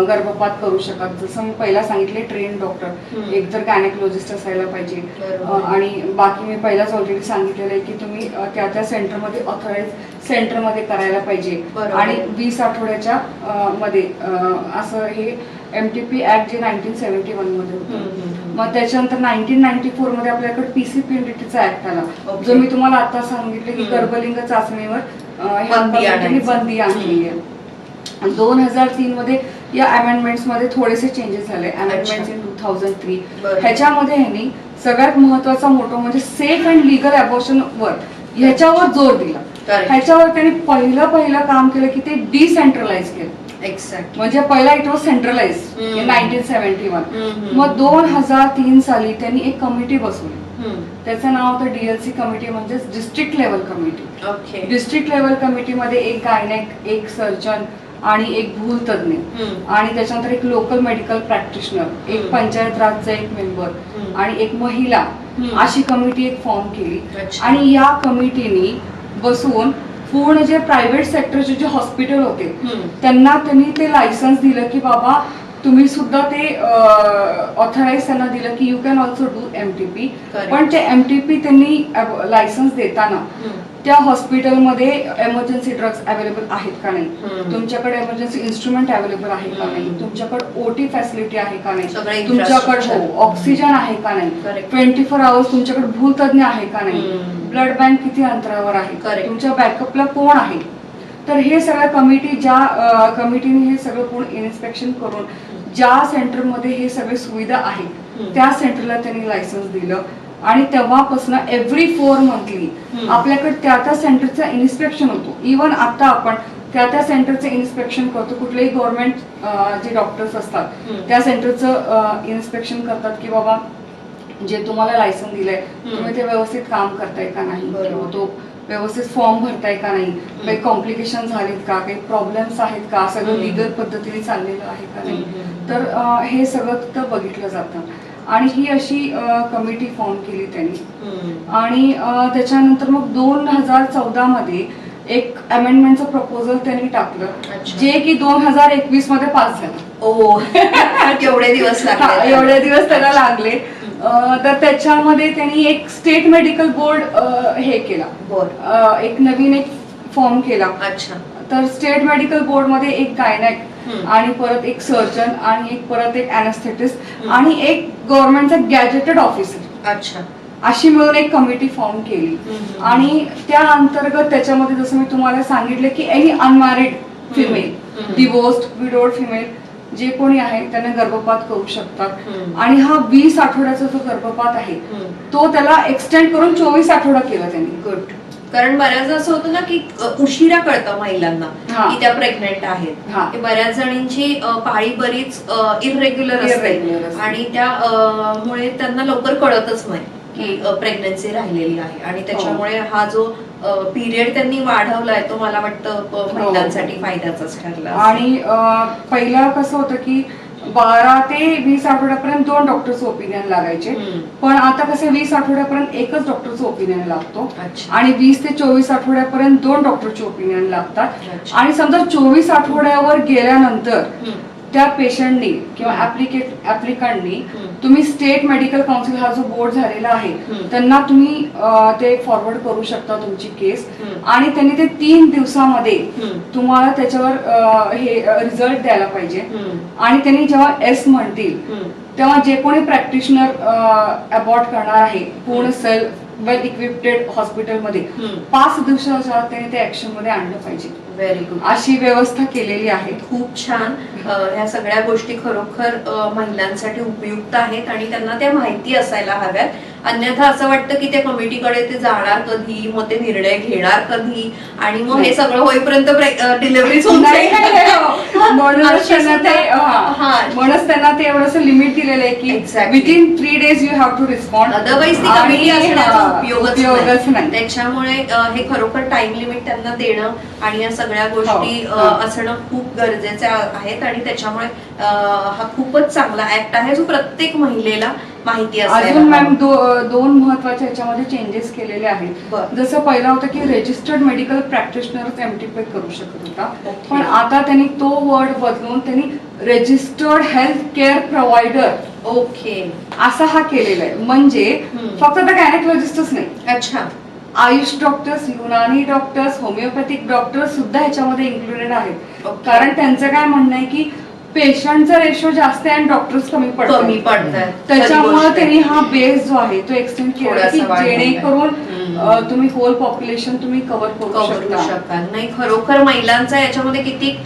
गर्भपात करू शकतात. जसं मी पहिला सांगितले ट्रेन डॉक्टर, एक तर गायनेकोलॉजिस्ट असायला पाहिजे आणि बाकी मी पहिलाच ऑलरेडी सांगितलेलं आहे की तुम्ही त्या सेंटरमध्ये ऑथराइज सेंटरमध्ये करायला पाहिजे आणि 20 आठवड्याच्या मध्ये असं हे MTP ऍक्ट जे 1971 मध्ये होतं. मग त्याच्यानंतर 1994 मध्ये आपल्याकडे PCPNDTचा ऍक्ट आला जो मी तुम्हाला आता सांगितले की गर्भलिंग चाचणीवर बंदी आणली आहे. 2003 मध्ये या अमेंडमेंट्स मध्ये थोडेसे चेंजेस झाले. अमेंडमेंट्स इन 2003 ह्याच्यामध्ये ह्यांनी सगळ्यात महत्वाचा मोठं म्हणजे सेफ अँड लीगल अबॉर्शन वर ह्याच्यावर जोर दिला. ह्याच्यावर त्यांनी पहिलं काम केलं की ते डिसेंट्रलाइज केलं. एक्झॅक्ट. म्हणजे पहिला इट वॉज सेंट्रलाइज इन 1971. मग 2003 साली त्यांनी एक कमिटी बसवली. त्याचं नाव होतं DLC कमिटी म्हणजे district level committee. District level कमिटीमध्ये एक गायनेक, एक सर्जन आणि एक भूलतज्ञ आणि त्याच्यानंतर एक लोकल मेडिकल प्रॅक्टिशनर, एक पंचायत राजचा एक मेंबर आणि एक महिला अशी कमिटी एक फॉर्म केली. आणि या कमिटीने बसून पूर्ण जे प्रायव्हेट सेक्टरचे जे हॉस्पिटल होते त्यांनी ते लायसन्स दिलं की बाबा तुम्ही सुद्धा ते ऑथराइज त्यांना दिलं की you can also do MTP. पण ते MTP त्यांनी लायसन्स देताना त्या हॉस्पिटलमध्ये एमर्जन्सी ड्रग्स अवेलेबल आहेत का नाही, तुमच्याकडे एमर्जन्सी इन्स्ट्रुमेंट अवेलेबल आहे का नाही, तुमच्याकडे OT फॅसिलिटी आहे का नाही, तुमच्याकडे ऑक्सिजन आहे का नाही, 24 आवर्स तुमच्याकडे भूलतज्ञ आहे का नाही, ब्लड बँक किती अंतरावर आहे, तुमच्या बॅकअपला कोण आहे. तर हे सगळं कमिटीने हे सगळं पूर्ण इन्स्पेक्शन करून ज्या सेंटरमध्ये हे सगळे सुविधा आहेत त्या सेंटरला त्यांनी लायसन्स दिलं. आणि तेव्हापासून एव्हरी 4 मंथली आपल्याकडे त्या सेंटरचं इन्स्पेक्शन होतो. इव्हन आता आपण त्या सेंटरचं इन्स्पेक्शन करतो. कुठलेही गव्हर्नमेंट जे डॉक्टर्स असतात त्या सेंटरचं इन्स्पेक्शन करतात की बाबा जे तुम्हाला लायसन्स दिलंय तुम्ही ते व्यवस्थित काम करताय का नाही, तो व्यवस्थित फॉर्म भरताय का नाही, काही कॉम्प्लिकेशन झालेत का, काही प्रॉब्लेम्स आहेत का, सगळं लिगल पद्धतीने चाललेलं आहे का नाही. तर हे सगळं तिथं बघितलं जातं. आणि ही अशी कमिटी फॉर्म केली त्यांनी. आणि त्याच्यानंतर मग 2014 मध्ये एक अमेंडमेंटचं प्रपोजल त्यांनी टाकलं जे की 2021 मध्ये पास झालं. एवढे दिवस त्याला लागले. तर त्याच्यामध्ये त्यांनी एक स्टेट मेडिकल बोर्ड हे केला, एक नवीन एक फॉर्म केला. तर स्टेट मेडिकल बोर्ड मध्ये एक गायनेक आणि परत एक सर्जन आणि एक परत एक अॅनेस्थेटिस्ट आणि एक गव्हर्नमेंटचा गॅजेटेड ऑफिसर अशी मिळून एक कमिटी फॉर्म केली. आणि त्या अंतर्गत त्याच्यामध्ये जसं मी तुम्हाला सांगितले की any unmarried female, divorced, widowed female जे कोणी आहे त्यांना गर्भपात करू शकतात. आणि हा 20 आठवड्याचा जो गर्भपात आहे तो त्याला एक्सटेंड करून 24 आठवडा केला त्यांनी. कारण बऱ्याचदा असं होतं ना की उशिरा कळतं महिलांना हा. की त्या प्रेग्नेंट आहेत. हा. की बऱ्याच जणींची पाळी बरीच इरेग्युलर असते असते. आणि त्या मुळे त्यांना लवकर कळतच नाही की प्रेग्नन्सी राहिलेली आहे आणि त्याच्यामुळे हा जो पिरियड त्यांनी वाढवलाय तो मला वाटतं महिलांसाठी फायद्याचाच ठरला. आणि पहिला कसं होतं की 12 ते 20 आठवड्यापर्यंत 2 डॉक्टरचं ओपिनियन लागायचे, पण आता कसं 20 आठवड्यापर्यंत एकच डॉक्टरचं ओपिनियन लागतो आणि 20 ते 24 आठवड्यापर्यंत 2 डॉक्टरचे ओपिनियन लागतात. आणि समजा 24 आठवड्यावर गेल्यानंतर त्या पेशंटनी किंवा ऍप्लिकंटनी तुम्ही स्टेट मेडिकल काउन्सिल हा जो बोर्ड झालेला आहे त्यांना तुम्ही ते फॉरवर्ड करू शकता तुमची केस आणि त्यांनी ते 3 दिवसामध्ये तुम्हाला त्याच्यावर हे रिझल्ट द्यायला पाहिजे. आणि त्यांनी जेव्हा एस म्हणतील तेव्हा जे कोणी प्रॅक्टिशनर अबॉर्ट करणार आहे पूर्ण सेल्फ वेल इक्विप्टेड हॉस्पिटलमध्ये 5 दिवसाच्या त्यांनी ते ऍक्शन मध्ये आणलं पाहिजे. Very good. अशी व्यवस्था केलेली आहे. खूप छान. ह्या सगळ्या गोष्टी खरोखर महिलांसाठी उपयुक्त आहेत आणि त्यांना त्या माहिती असायला हव्यात. अन्यथा असं वाटतं की त्या कमिटीकडे ते जाणार कधी, मग ते निर्णय घेणार कधी आणि मग हे सगळं होईपर्यंत डिलिव्हरी होऊन जाईल. म्हणूनच त्यांना ते एवढंसं लिमिट दिलेलं आहे की within 3 days you have to respond. Otherwise ती कमिटी असण्याचा उपयोगच नाही. त्याच्यामुळे हे खरोखर टाइम लिमिट त्यांना देणं आणि या सगळ्या गोष्टी असणं खूप गरजेचे आहेत आणि त्याच्यामुळे हा खूपच चांगला ऍक्ट आहे जो प्रत्येक महिलेला माहिती असायला. अजून मॅम 2 महत्वाचे याच्यामध्ये चेंजेस केलेले आहेत. जसं पहिला होतं की रजिस्टर्ड मेडिकल प्रॅक्टिशनर एमटीपी करू शकत होता, पण आता त्यांनी तो वर्ड बदलून त्यांनी रजिस्टर्ड हेल्थ केअर प्रोव्हायडर असा हा केलेला आहे. म्हणजे फक्त आता गायनेकोलॉजिस्टच नाही, अच्छा, Ayush doctors, Unani doctors, homeopathic doctors सुद्धा ह्याच्यामध्ये इन्क्लुडेड आहेत. कारण त्यांचं काय म्हणणं आहे की पेशंटचा रेशो जास्त आहे आणि डॉक्टर्स कमी पडतात. त्याच्यामुळे त्यांनी हा बेस जो आहे तो एक्सटेंड केला की जेणेकरून तुम्ही होल पॉप्युलेशन तुम्ही कव्हर करू शकता. नाही, खरोखर महिलांचा याच्यामध्ये किती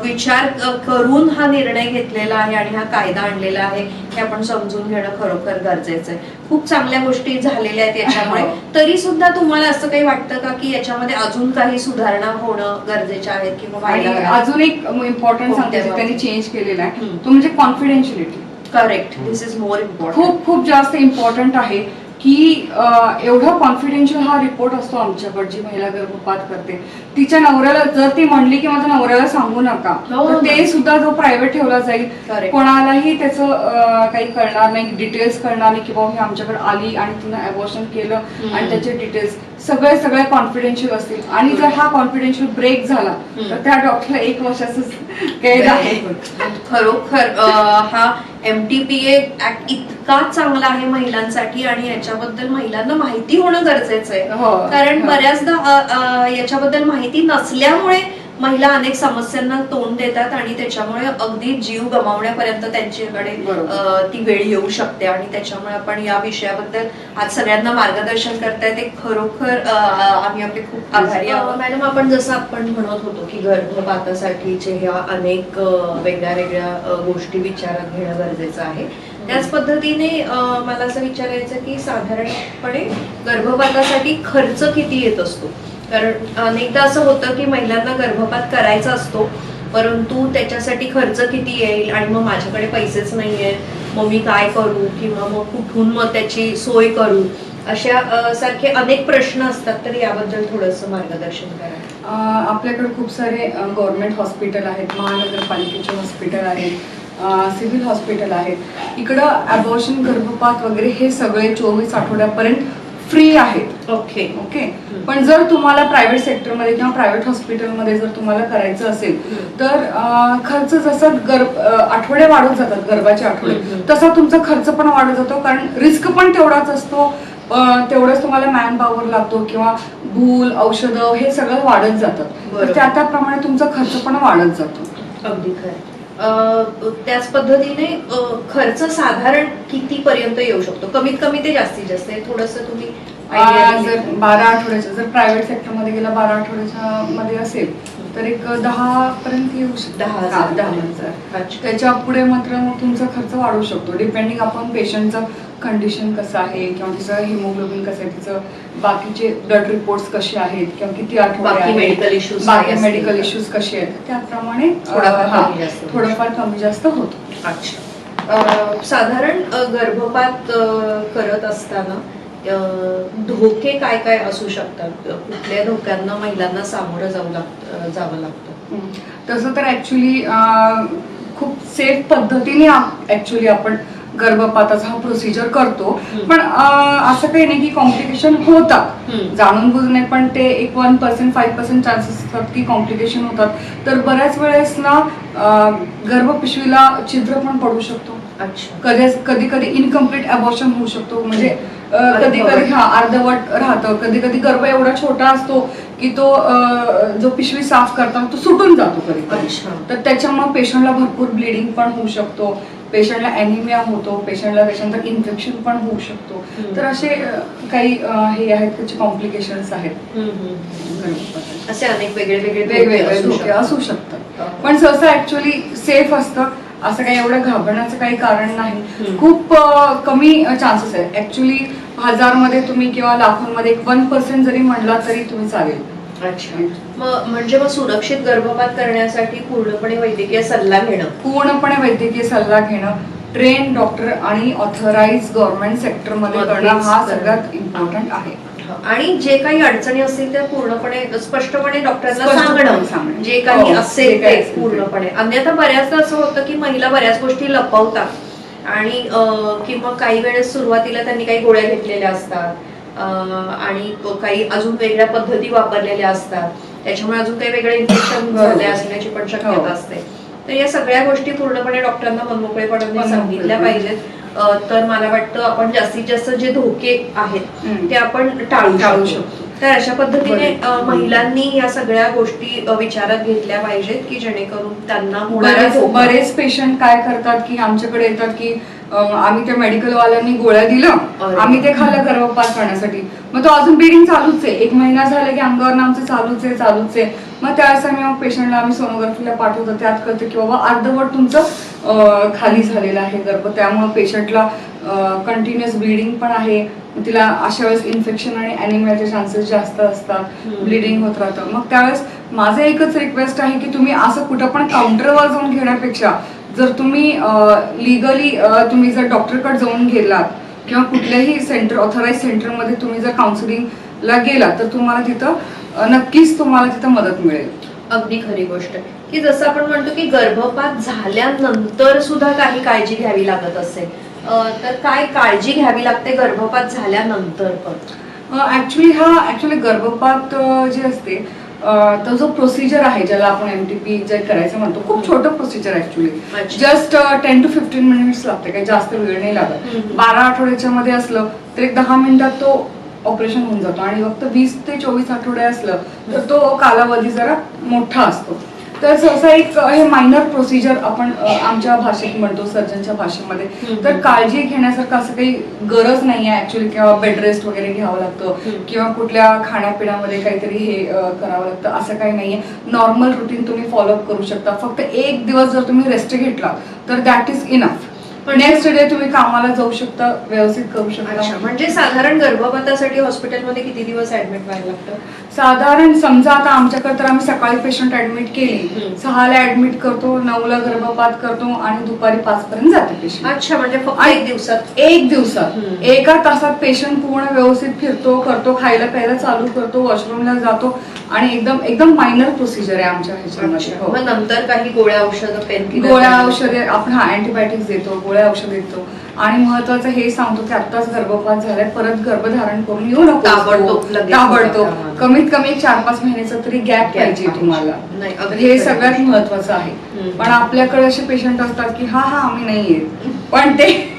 विचार करून हा निर्णय घेतलेला आहे आणि हा कायदा आणलेला आहे हे आपण समजून घेणं खरोखर गरजेचं आहे. खूप चांगल्या गोष्टी झालेल्या आहेत याच्यामुळे. तरी सुद्धा तुम्हाला असं काही वाटतं का की याच्यामध्ये अजून काही सुधारणा होणं गरजेच्या आहेत किंवा अजून एक इम्पॉर्टंट सांगते त्यांनी चेंज केलेला आहे तो म्हणजे confidentiality. Correct, this is more important. खूप खूप जास्त इम्पॉर्टंट आहे की एवढा कॉन्फिडेन्शियल हा रिपोर्ट असतो आमच्याकडे. जी महिला गर्भपात करते तिच्या नवऱ्याला जर ती म्हणली की माझ्या नवऱ्याला सांगू नका, तर ते सुद्धा जो प्रायव्हेट ठेवला जाईल, कोणालाही त्याचं काही कळणार नाही, डिटेल्स कळणार नाही की बाबा ही आमच्याकडे आली आणि तिनं अबॉर्शन केलं आणि त्याचे डिटेल्स सगळे कॉन्फिडेन्शियल असतील. आणि जर हा कॉन्फिडेन्शियल ब्रेक झाला तर त्या डॉक्टरला 1 वर्षाचं कैद आहे. खरोखर हा MTPA ऍक्ट इतका चांगला आहे महिलांसाठी आणि याच्याबद्दल महिलांना माहिती होणं गरजेचं आहे. कारण बऱ्याचदा याच्याबद्दल माहिती नसल्यामुळे महिला अनेक समस्यांना तोंड देतात आणि त्याच्यामुळे अगदी जीव गमावण्यापर्यंत त्यांच्याकडे ती वेळ येऊ शकते. आणि त्याच्यामुळे आपण या विषयाबद्दल आज सगळ्यांना मार्गदर्शन करताय ते खरोखर आम्ही आपले खूप आभारी आहोत. मॅडम, आपण जसं आपण म्हणत होतो की गर्भपातासाठीचे ह्या अनेक वेगळ्या वेगळ्या गोष्टी विचारात घेणं गरजेचं आहे, त्याच पद्धतीने मला असं विचारायचं की साधारणपणे गर्भपातासाठी खर्च किती येत असतो? कारण अनेकदा असं होतं की महिलांना गर्भपात करायचा असतो परंतु त्याच्यासाठी खर्च किती येईल आणि मग माझ्याकडे पैसेच नाहीये, मग मी काय करू किंवा मग कुठून मग त्याची सोय करू, अशा सारखे अनेक प्रश्न असतात. तर याबद्दल थोडंसं मार्गदर्शन करा. आपल्याकडे खूप सारे गव्हर्नमेंट हॉस्पिटल आहेत, महानगरपालिकेचे हॉस्पिटल आहेत, सिव्हिल हॉस्पिटल आहेत. इकडं अबॉर्शन, गर्भपात वगैरे हे सगळे 24 आठवड्यापर्यंत फ्री आहेत. ओके. पण जर तुम्हाला प्रायव्हेट सेक्टरमध्ये किंवा प्रायव्हेट हॉस्पिटलमध्ये जर तुम्हाला करायचं असेल तर खर्च जसा आठवडे वाढत जातात, गर्भाचे आठवडे, तसा तुमचा खर्च पण वाढत जातो. कारण रिस्क पण तेवढाच असतो, तेवढंच तुम्हाला मॅन पॉवर लागतो किंवा भूल, औषधं हे सगळं वाढत जातात. त्याप्रमाणे तुमचा खर्च पण वाढत जातो. अगदी खरं. त्याच पद्धतीने खर्च साधारण किती पर्यंत येऊ शकतो? कमीत कमी ते जास्तीत जास्त थोडंसं तुम्ही जर 12 आठवड्याच्या जर प्रायव्हेट सेक्टरमध्ये गेला 12 आठवड्याच्या मध्ये असेल तर एक 10 पर्यंत येऊ शकतो. 10,000. 10,000. अच्छा. त्याच्या पुढे मात्र मग तुमचा खर्च वाढू शकतो डिपेंडिंग आपण पेशंटचं कंडिशन कसं आहे किंवा तिचं हिमोग्लोबिन कसं आहे, तिचं बाकीचे ब्लड रिपोर्ट्स कसे आहेत किंवा किती आठवडे बाकी आहेत, मेडिकल इश्यूज बाकी मेडिकल इश्यूज कसे आहेत, त्याप्रमाणे थोडंफार कमी जास्त होतं. अच्छा. साधारण गर्भपात करत असताना धोके काय काय असू शकतात? कुठल्या धोक्यांना महिलांना सामोरं जावं लागतं? तसं तर ऍक्च्युली खूप सेफ पद्धतीने ऍक्च्युली आपण गर्भपाताचा हा प्रोसिजर करतो. पण असं काही नाही की कॉम्प्लिकेशन होतात जाणून बुजून नाही, पण ते एक 1% 5% चान्सेस असतात की कॉम्प्लिकेशन होतात. तर बऱ्याच वेळेस ना गर्भपिशवीला छिद्र पण पडू शकतो. कधी कधी इनकम्प्लीट अबॉर्शन होऊ शकतो, म्हणजे कधी कधी अर्धवट राहतं. कधी कधी गर्भ एवढा छोटा असतो की तो जो पिशवी साफ करताना तो सुटून जातो कधी. तर त्याच्यामुळे पेशंटला भरपूर ब्लिडिंग पण होऊ शकतो, पेशंटला अॅनिमिया होतो, पेशंटला त्याच्यानंतर इन्फेक्शन पण होऊ शकतो. तर असे काही हे आहेत त्याचे कॉम्प्लिकेशन्स आहेत. असे अनेक वेगवेगळे धोके असू शकतात. पण सहसा ऍक्च्युअली सेफ असतं, असं काही एवढं घाबरण्याचं काही कारण नाही. खूप कमी चान्सेस आहेत ऍक्च्युली. 1000 मध्ये तुम्ही किंवा लाखोंमध्ये 1% जरी म्हणला तरी तुम्ही चालेल. अच्छा. म्हणजे मग सुरक्षित गर्भपात करण्यासाठी पूर्णपणे वैद्यकीय सल्ला घेणं, ट्रेन डॉक्टर आणि ऑथराइज गव्हर्नमेंट सेक्टर मध्ये करणं हा सगळ्यात इम्पॉर्टंट आहे. आणि जे काही अडचणी असतील त्या पूर्णपणे स्पष्टपणे डॉक्टरांना सांगणं, जे काही असेल ते पूर्णपणे. अन्यथा बऱ्याचदा असं होतं की महिला बऱ्याच गोष्टी लपवतात आणि किंवा काही वेळेस सुरुवातीला त्यांनी काही गोळ्या घेतलेल्या असतात आणि काही अजून वेगळ्या पद्धती वापरलेल्या असतात, त्याच्यामुळे अजून काही वेगळे इन्फेक्शन झाले असण्याची पण शक्यता असते. तर या सगळ्या गोष्टी पूर्णपणे डॉक्टरांना मनमोकळेपणाने सांगितल्या पाहिजेत. तर मला वाटतं आपण जास्तीत जास्त जे धोके आहेत ते आपण टाळू शकतो. तर अशा पद्धतीने महिलांनी या सगळ्या गोष्टी विचारात घेतल्या पाहिजेत की जेणेकरून त्यांना बरेच पेशंट काय करतात की आमच्याकडे येतात की आम्ही त्या मेडिकल वाल्यांनी गोळ्या दिलं, आम्ही ते खाल्लं गर्भपात करण्यासाठी, मग तो अजून ब्लिडिंग चालूच आहे, 1 महिना झाला की अंगावर आमचं चालूच आहे. मग त्यावेळेस मग पेशंटला आम्ही सोनोग्राफीला पाठवतो, त्यात कळतं की बाबा अर्धवट तुमचं खाली झालेलं आहे गर्भ, त्यामुळे पेशंटला कंटिन्युअस ब्लिडिंग पण आहे. तिला अशा वेळेस इन्फेक्शन आणि अॅनिमियाचे चान्सेस जास्त असतात, ब्लिडिंग होत राहतं. मग त्यावेळेस माझं एकच रिक्वेस्ट आहे की तुम्ही असं कुठं पण काउंटरवर जाऊन घेण्यापेक्षा जर तुम्ही लिगली तुम्ही जर डॉक्टरकडे जाऊन गेलात किंवा कुठल्याही सेंटर ऑथराइज सेंटरमध्ये तुम्ही जर काउन्सिलिंगला गेलात तर तुम्हाला तिथं नक्कीच तुम्हाला तिथं मदत मिळेल. अगदी खरी गोष्ट आहे की जसं आपण म्हणतो की गर्भपात झाल्यानंतर सुद्धा काही काळजी घ्यावी लागत असेल, तर काय काळजी घ्यावी लागते गर्भपात झाल्यानंतर पण? ऍक्च्युली गर्भपात जे असते तो जो प्रोसिजर आहे ज्याला आपण MTP जे करायचं म्हणतो, खूप छोटं procedure actually. Just 10 to 15 minutes लागते, काही जास्त वेळ नाही लागत. 12 आठवड्याच्या मध्ये असलं तर एक 10 मिनिटात तो ऑपरेशन होऊन जातो आणि फक्त 20 ते 24 आठवडे असलं तर तो कालावधी जरा मोठा असतो. तर सहसा एक हे मायनर प्रोसिजर आपण आमच्या भाषेत म्हणतो, सर्जनच्या भाषेमध्ये. तर काळजी घेण्यासारखं असं काही गरज नाही आहे ऍक्च्युली, किंवा बेड रेस्ट वगैरे घ्यावं लागतं किंवा कुठल्या खाण्यापिण्यामध्ये काहीतरी हे करावं लागतं असं काही नाहीये. नॉर्मल रुटीन तुम्ही फॉलोअप करू शकता. फक्त 1 दिवस जर तुम्ही रेस्ट घेतला तर that is enough. Next day तुम्ही कामाला जाऊ शकता, व्यवस्थित करू शकता. म्हणजे साधारण गर्भपातासाठी हॉस्पिटलमध्ये किती दिवस ऍडमिट व्हायला लागतं? साधारण समजा आता आमच्याकडे तर आम्ही सकाळी पेशंट ऍडमिट केली, 6ला ऍडमिट करतो, 9ला गर्भपात करतो आणि दुपारी 5 पर्यंत जाते पेशंट. अच्छा, म्हणजे फक्त 1 दिवसात 1 तासात पेशंट पूर्ण व्यवस्थित फिरतो, करतो, खायला प्यायला चालू करतो, वॉशरूमला जातो आणि एकदम मायनर प्रोसिजर आहे आमच्या ह्याच्यामध्ये. मग नंतर काही गोळ्या औषधं, पेनकिलर, गोळ्या औषधे आपण अँटीबायोटिक्स देतो, गोळ्या औषध देतो. आणि महत्वाचं हे सांगतो की आत्ताच गर्भपात झालाय, परत गर्भधारण करून येऊ नको ताबडतोब. कमीत कमी 4-5 महिन्याचा तरी गॅप पाहिजे तुम्हाला. हे सगळ्यात महत्वाचं आहे. पण आपल्याकडे असे पेशंट असतात की हा आम्ही नाही येत, पण ते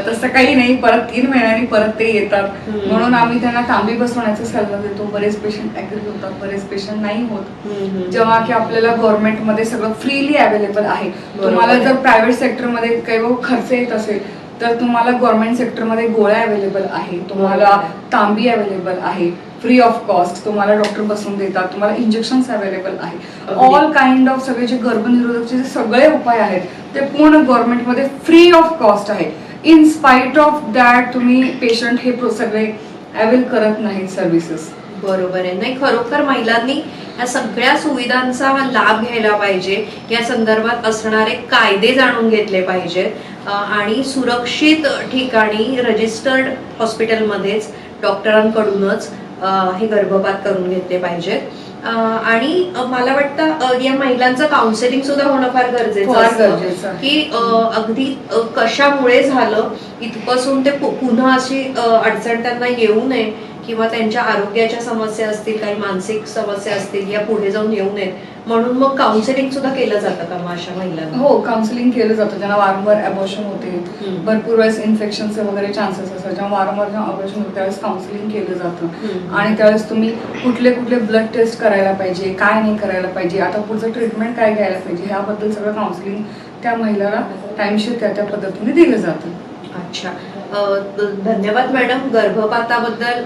तसं काही नाही, परत 3 महिन्यांनी परत ते येतात. म्हणून आम्ही त्यांना तांबी बसवण्याचा सल्ला देतो. बरेच पेशंट ऍग्री होतात, बरेच पेशंट नाही होत. जेव्हा की आपल्याला गव्हर्नमेंटमध्ये सगळं फ्रीली अवेलेबल आहे. तुम्हाला जर प्रायव्हेट सेक्टरमध्ये काही खर्च येत असेल तर तुम्हाला गव्हर्नमेंट सेक्टरमध्ये गोळ्या अवेलेबल आहे, तुम्हाला तांबी अवेलेबल आहे, फ्री ऑफ कॉस्ट तुम्हाला डॉक्टर बसवून देतात, तुम्हाला इंजेक्शन्स अवेलेबल आहे. ऑल काइंड ऑफ सगळे जे गर्भनिरोधकचे जे सगळे उपाय आहेत ते पूर्ण गव्हर्नमेंटमध्ये फ्री ऑफ कॉस्ट आहे. इन स्पाइट ऑफ दॅट तुम्ही पेशंट हे सगळे अवेल करत नाहीत सर्व्हिसेस. बरोबर आहे. नाही, खरोखर महिलांनी या सगळ्या सुविधांचा लाभ घ्यायला पाहिजे. या संदर्भात असणारे कायदे जाणून घेतले पाहिजेत आणि सुरक्षित ठिकाणी रजिस्टर्ड हॉस्पिटलमध्येच डॉक्टरांकडूनच हे गर्भपात करून घेतले पाहिजेत. आणि मला वाटतं या महिलांचं काउन्सिलिंग सुद्धा होणं फार गरजेचं असतं की अगदी कशामुळे झालं इथपासून ते पुन्हा अशी अडचण त्यांना येऊ नये किंवा त्यांच्या आरोग्याच्या समस्या असतील, काही मानसिक समस्या असतील, या पुढे जाऊन येऊ नयेत म्हणून मग काउन्सिलिंग सुद्धा केलं जातं का मग अशा महिलांना? हो, काउन्सिलिंग केलं जातं. ज्यांना वारंवार अबॉर्शन होते, भरपूर वेळेस इन्फेक्शनचे वगैरे चान्सेस असतात, जेव्हा वारंवार जेव्हा अबॉर्शन होते त्यावेळेस काउन्सिलिंग केलं जातं. आणि त्यावेळेस तुम्ही कुठले कुठले ब्लड टेस्ट करायला पाहिजे, काय नाही करायला पाहिजे, आता पुढचं ट्रीटमेंट काय घ्यायला पाहिजे, ह्याबद्दल सगळं काउन्सिलिंग त्या महिलाला टाइमशीर त्या पद्धतीने दिलं जातं. अच्छा, धन्यवाद मॅडम. गर्भपाताबद्दल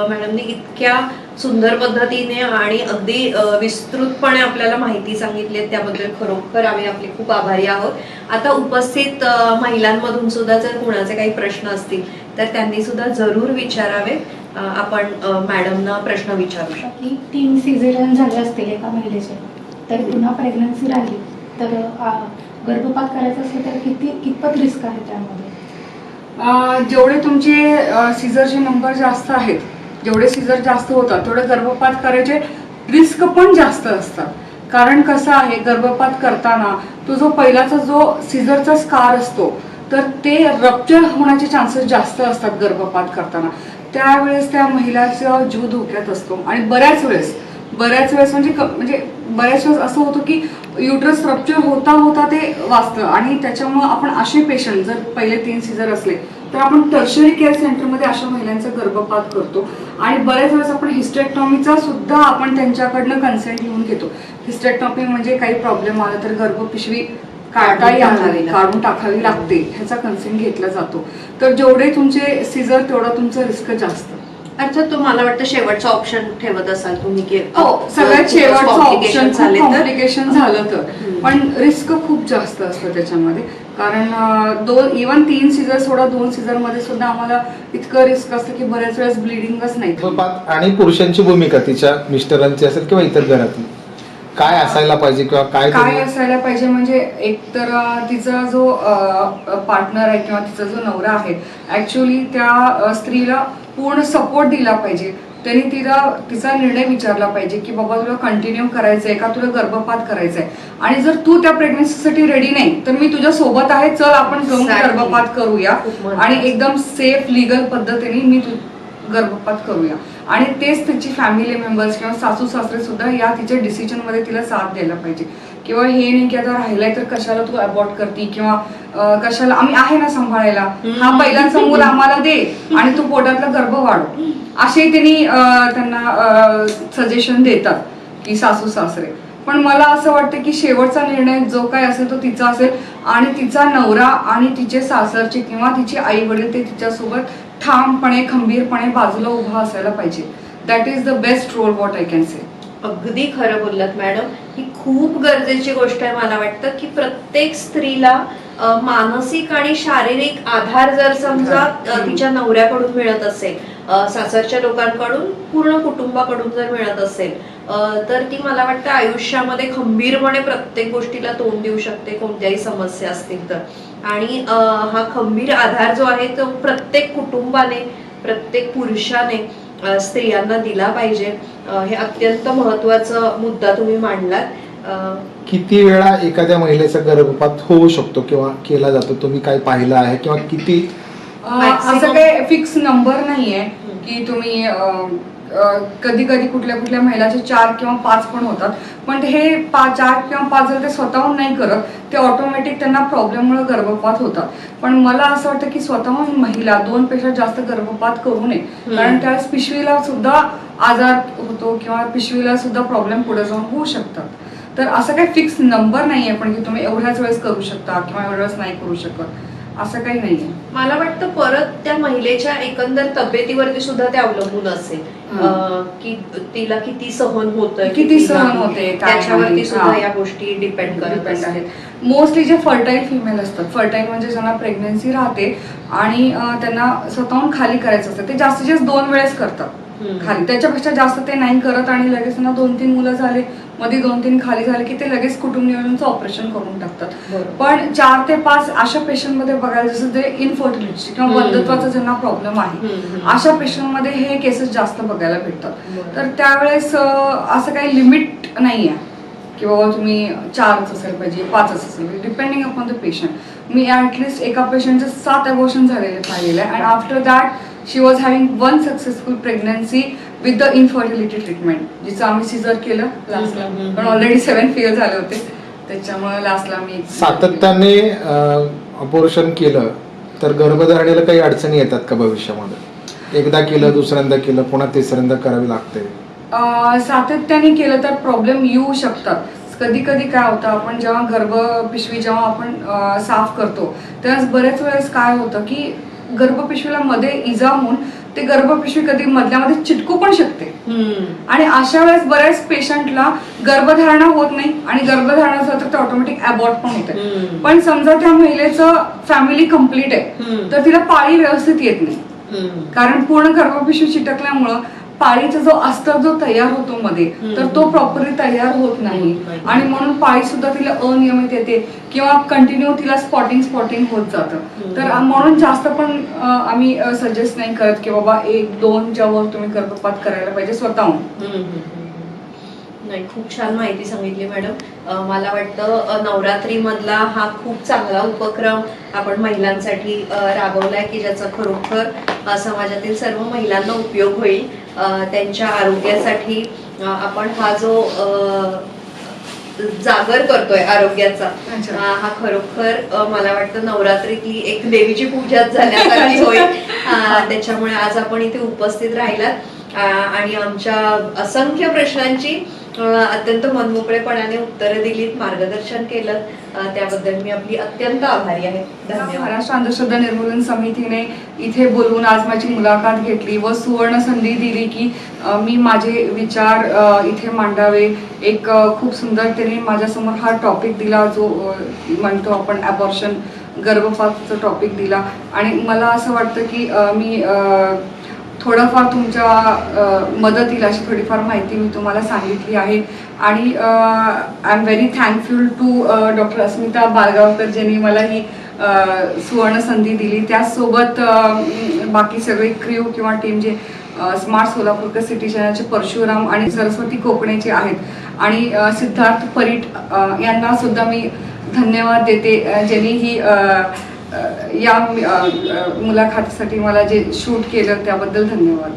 मॅडमने इतक्या सुंदर पद्धतीने आणि अगदी विस्तृतपणे आपल्याला माहिती सांगितली, त्याबद्दल खरोखर आम्ही आपले खूप आभारी आहोत. आता उपस्थित महिलांमधून सुद्धा जर कुणाचे काही प्रश्न असतील तर त्यांनी सुद्धा जरूर विचारावे. आपण मॅडमना प्रश्न विचारू शकतो. की 3 सिझेरियन झाले असतील एका महिलेचे, तर पुन्हा प्रेग्नन्सी राहिली तर गर्भपात करायचा असेल तर कितपत रिस्क आहे त्यामध्ये? जेवढे तुमचे सीझरचे नंबर जास्त आहेत, जेवढे सीझर जास्त होतात तेवढे गर्भपात करायचे रिस्क पण जास्त असतात. कारण कसं आहे, गर्भपात करताना तो जो पहिलाचा जो सीझरचा स्कार असतो तर ते रप्चर होण्याचे चान्सेस जास्त असतात गर्भपात करताना. त्यावेळेस त्या महिलाचा जीव धोक्यात असतो. आणि बऱ्याच वेळेस म्हणजे बऱ्याच वेळेस असं होतं की युट्रस रप्चर होता होता ते वाचतं. आणि त्याच्यामुळे आपण असे पेशंट जर पहिले 3 सीझर असले तर आपण टर्शरी केअर सेंटरमध्ये अशा महिलांचा गर्भपात करतो. आणि बऱ्याच वेळेस आपण हिस्टेक्टॉमीचा सुद्धा आपण त्यांच्याकडनं कन्सेंट घेऊन घेतो. हिस्टेक्टॉमी म्हणजे काही प्रॉब्लेम आला तर गर्भपिशवी काढून टाकावी लागते, ह्याचा कन्सेंट घेतला जातो. तर जेवढे तुमचे सीझर तेवढा तुमचं रिस्क जास्त. अर्थात तो मला वाटतं शेवटचा ऑप्शन ठेवत असाल तुम्ही की सगळ्यात शेवटचा ऑप्शन कॉम्प्लिकेशन झालं तर, पण रिस्क खूप जास्त असतं त्याच्यामध्ये. कारण इव्हन 3 सीझर सोडा 2 सीझर मध्ये सुद्धा आम्हाला इतकं रिस्क असतं की बऱ्याच वेळेस ब्लिडिंगच नाही. आणि पुरुषांची भूमिका तिच्या मिस्टरांची असेल किंवा इतर घरातली काय असायला पाहिजे किंवा काय असायला पाहिजे म्हणजे एक तर तिचा जो पार्टनर आहे किंवा तिचा जो नवरा आहे ऍक्च्युअली त्या स्त्रीला पूर्ण सपोर्ट दिला पाहिजे. त्यांनी तिचा निर्णय विचारला पाहिजे की बाबा तुला कंटिन्यू करायचंय का तुला गर्भपात करायचंय, आणि जर तू त्या प्रेग्नन्सीसाठी रेडी नाही तर मी तुझ्या सोबत आहे, चल आपण जाऊन गर्भपात करूया आणि एकदम सेफ लिगल पद्धतीने मी गर्भपात करूया. आणि तेच तिची फॅमिली मेंबर्स किंवा सासू सासरे सुद्धा या तिच्या डिसिजन मध्ये तिला साथ द्यायला पाहिजे. किंवा हे नाही की आता राहिलाय तर कशाला तू अबॉर्ट करती किंवा कशाला, आम्ही आहे ना सांभाळायला, हा पहिल्यांचा मूल आम्हाला दे आणि तू पोटातला गर्भ वाढव, असे त्यांना सजेशन देतात की सासू सासरे. पण मला असं वाटतं की शेवटचा निर्णय जो काय असेल तो तिचा असेल आणि तिचा नवरा आणि तिचे सासरचे किंवा तिचे आई वडील ते तिच्यासोबत ठामपणे खंबीरपणे बाजूला उभा असायला पाहिजे. That is the best role what I can say. अगदी खरं बोललात मॅडम. ही खूप गरजेची गोष्ट आहे. मला वाटतं की प्रत्येक स्त्रीला मानसिक आणि शारीरिक आधार जर समजा तिच्या नवऱ्याकडून मिळत असेल, सासरच्या लोकांकडून, पूर्ण कुटुंबाकडून जर मिळत असेल तर ती मला वाटतं आयुष्यामध्ये खंबीरपणे प्रत्येक गोष्टीला तोंड देऊ शकते, कोणत्याही समस्या असतील तर. आणि हा खंबीर आधार जो आहे तो प्रत्येक कुटुंबाने, प्रत्येक पुरुषाने स्त्रियांना दिला पाहिजे. हे अत्यंत महत्वाचा मुद्दा तुम्ही मांडलात. किती वेळा एखाद्या महिलेचा गर्भपात होऊ शकतो किंवा केला जातो, तुम्ही काय पाहिलं आहे किंवा किती? असं काही फिक्स नंबर नाहीये की तुम्ही कधी कधी कुठल्या कुठल्या महिलाचे 4 किंवा 5 पण होतात, पण हे 4 किंवा 5 जर ते स्वतःहून नाही करत ते ऑटोमॅटिक त्यांना प्रॉब्लेममुळे गर्भपात होतात. पण मला असं वाटतं की स्वतःहून महिला 2 पेक्षा जास्त गर्भपात करू नये, कारण त्यावेळेस पिशवीला सुद्धा आजार होतो किंवा पिशवीला सुद्धा प्रॉब्लेम पुढे जाऊन होऊ शकतात. तर असं काही फिक्स नंबर नाहीये पण की तुम्ही एवढ्याच वेळेस करू शकता किंवा एवढ्या वेळेस नाही करू शकत, असं काही नाहीये. मला वाटतं परत त्या महिलेच्या एकंदर तब्येतीवरती सुद्धा ते अवलंबून असेल की तिला किती सहन होतं किती सहन होते, काय त्याच्यावरती नाही. सुद्धा हा. या गोष्टी डिपेंड करत आहेत. मोस्टली जे फर्टाईल फिमेल असतात, फर्टाईल म्हणजे ज्यांना प्रेग्नन्सी राहते आणि त्यांना स्वतःहून खाली करायचं असतं, ते जास्तीत जास्त 2 वेळेस करतात खाली. त्याच्यापेक्षा जास्त ते नाही करत आणि लगेच त्यांना 2-3 मुलं झाले, मध्ये 2-3 खाली झाले की ते लगेच कुटुंब नियोजनचं ऑपरेशन करून टाकतात. पण 4 ते 5 अशा पेशंटमध्ये बघायला, जसं ते इनफर्टिलिटी किंवा बंधत्वाचा ज्यांना प्रॉब्लेम आहे, अशा पेशंटमध्ये हे केसेस जास्त बघायला भेटतात. तर त्यावेळेस असं काही लिमिट नाही आहे की बाबा तुम्ही 4च असेल पाहिजे, 5च असेल पाहिजे, डिपेंडिंग अपॉन द पेशंट. मी ऍटलिस्ट एका पेशंटचे 7 अबॉर्शन झालेले पाहिलेले आहे and after that she was having 1 successful pregnancy with the infertility treatment, जिचं आम्ही सिझर केलं लास्टला, पण ऑलरेडी 7 फेल झाले होते, त्याच्यामुळे लास्टला आम्ही सातत्याने ऑपरेशन केलं तर गर्भधारणेला काही अडचणी येतात का भविष्यामध्ये? एकदा केलं, दुसऱ्यांदा केलं, पुन्हा तिसऱ्यांदा करावी लागते? सातत्याने केलं तर प्रॉब्लेम येऊ शकतात. कधी कधी काय होतं, आपण जेव्हा गर्भपिशवी जेव्हा आपण साफ करतो तेव्हा बऱ्याच वेळेस काय होतं की गर्भपिशवीला मध्ये इजा होऊन ते गर्भपिशवी कधी मधल्यामध्ये चिटकू पण शकते आणि अशा वेळेस बऱ्याच पेशंटला गर्भधारणा होत नाही आणि गर्भधारणा झालं तर ते ऑटोमॅटिक अबॉर्ट पण होते. पण समजा त्या महिलेचं फॅमिली कम्प्लीट आहे तर तिला पाळी व्यवस्थित येत नाही, कारण पूर्ण गर्भपिशवी चिटकल्यामुळं पाळीचा जो अस्तर जो तयार होतो मध्ये, तर तो प्रॉपरली तयार होत नाही आणि म्हणून पाळी सुद्धा तिला अनियमित येते किंवा कंटिन्यू तिला स्पॉटिंग होत जातं. तर म्हणून जास्त पण आम्ही सजेस्ट नाही करत की बाबा 1-2च्या वर तुम्ही गर्भपात करायला पाहिजे स्वतःहून. नाही, खूप छान माहिती सांगितली मॅडम. मला वाटतं नवरात्री मधला हा खूप चांगला उपक्रम आपण महिलांसाठी राबवलाय की ज्याचा खरोखर समाजातील सर्व महिलांना उपयोग होईल. त्यांच्या आरोग्यासाठी आपण हा जो जागर करतोय आरोग्याचा, हा खरोखर मला वाटतं नवरात्रीतली एक देवीची पूजाच झाल्यासारखी होईल. त्याच्यामुळे आज आपण इथे उपस्थित राहिलात आणि आमच्या असंख्य प्रश्नांची अत्यंत मनमोकळेपणाने उत्तरं दिलीत, मार्गदर्शन केलं, त्याबद्दल मी आपली अत्यंत आभारी आहे. धन्यवाद. महाराष्ट्र अंधश्रद्धा निर्मूलन समितीने इथे बोलवून आज माझी मुलाखत घेतली व सुवर्ण संधी दिली की मी माझे विचार इथे मांडावे. एक खूप सुंदर त्याने माझ्यासमोर हा टॉपिक दिला जो म्हणतो आपण अबॉर्शन, गर्भपातचा टॉपिक दिला आणि मला असं वाटतं की मी थोडंफार तुमच्या मदतीला अशी थोडीफार माहिती मी तुम्हाला सांगितली आहे आणि I am very thankful to doctor Asmita Balgaonkar ज्यांनी मला ही सुवर्ण संधी दिली. त्याचसोबत बाकी सगळे क्र्यू किंवा टीम जे स्मार्ट सोलापूरकर सिटी चॅनलचे परशुराम आणि सरस्वती कोकणेचे आहेत आणि सिद्धार्थ परीट यांना सुद्धा मी धन्यवाद देते, ज्यांनी ही या मुलाखतीसाठी मला जे शूट केलं त्याबद्दल धन्यवाद.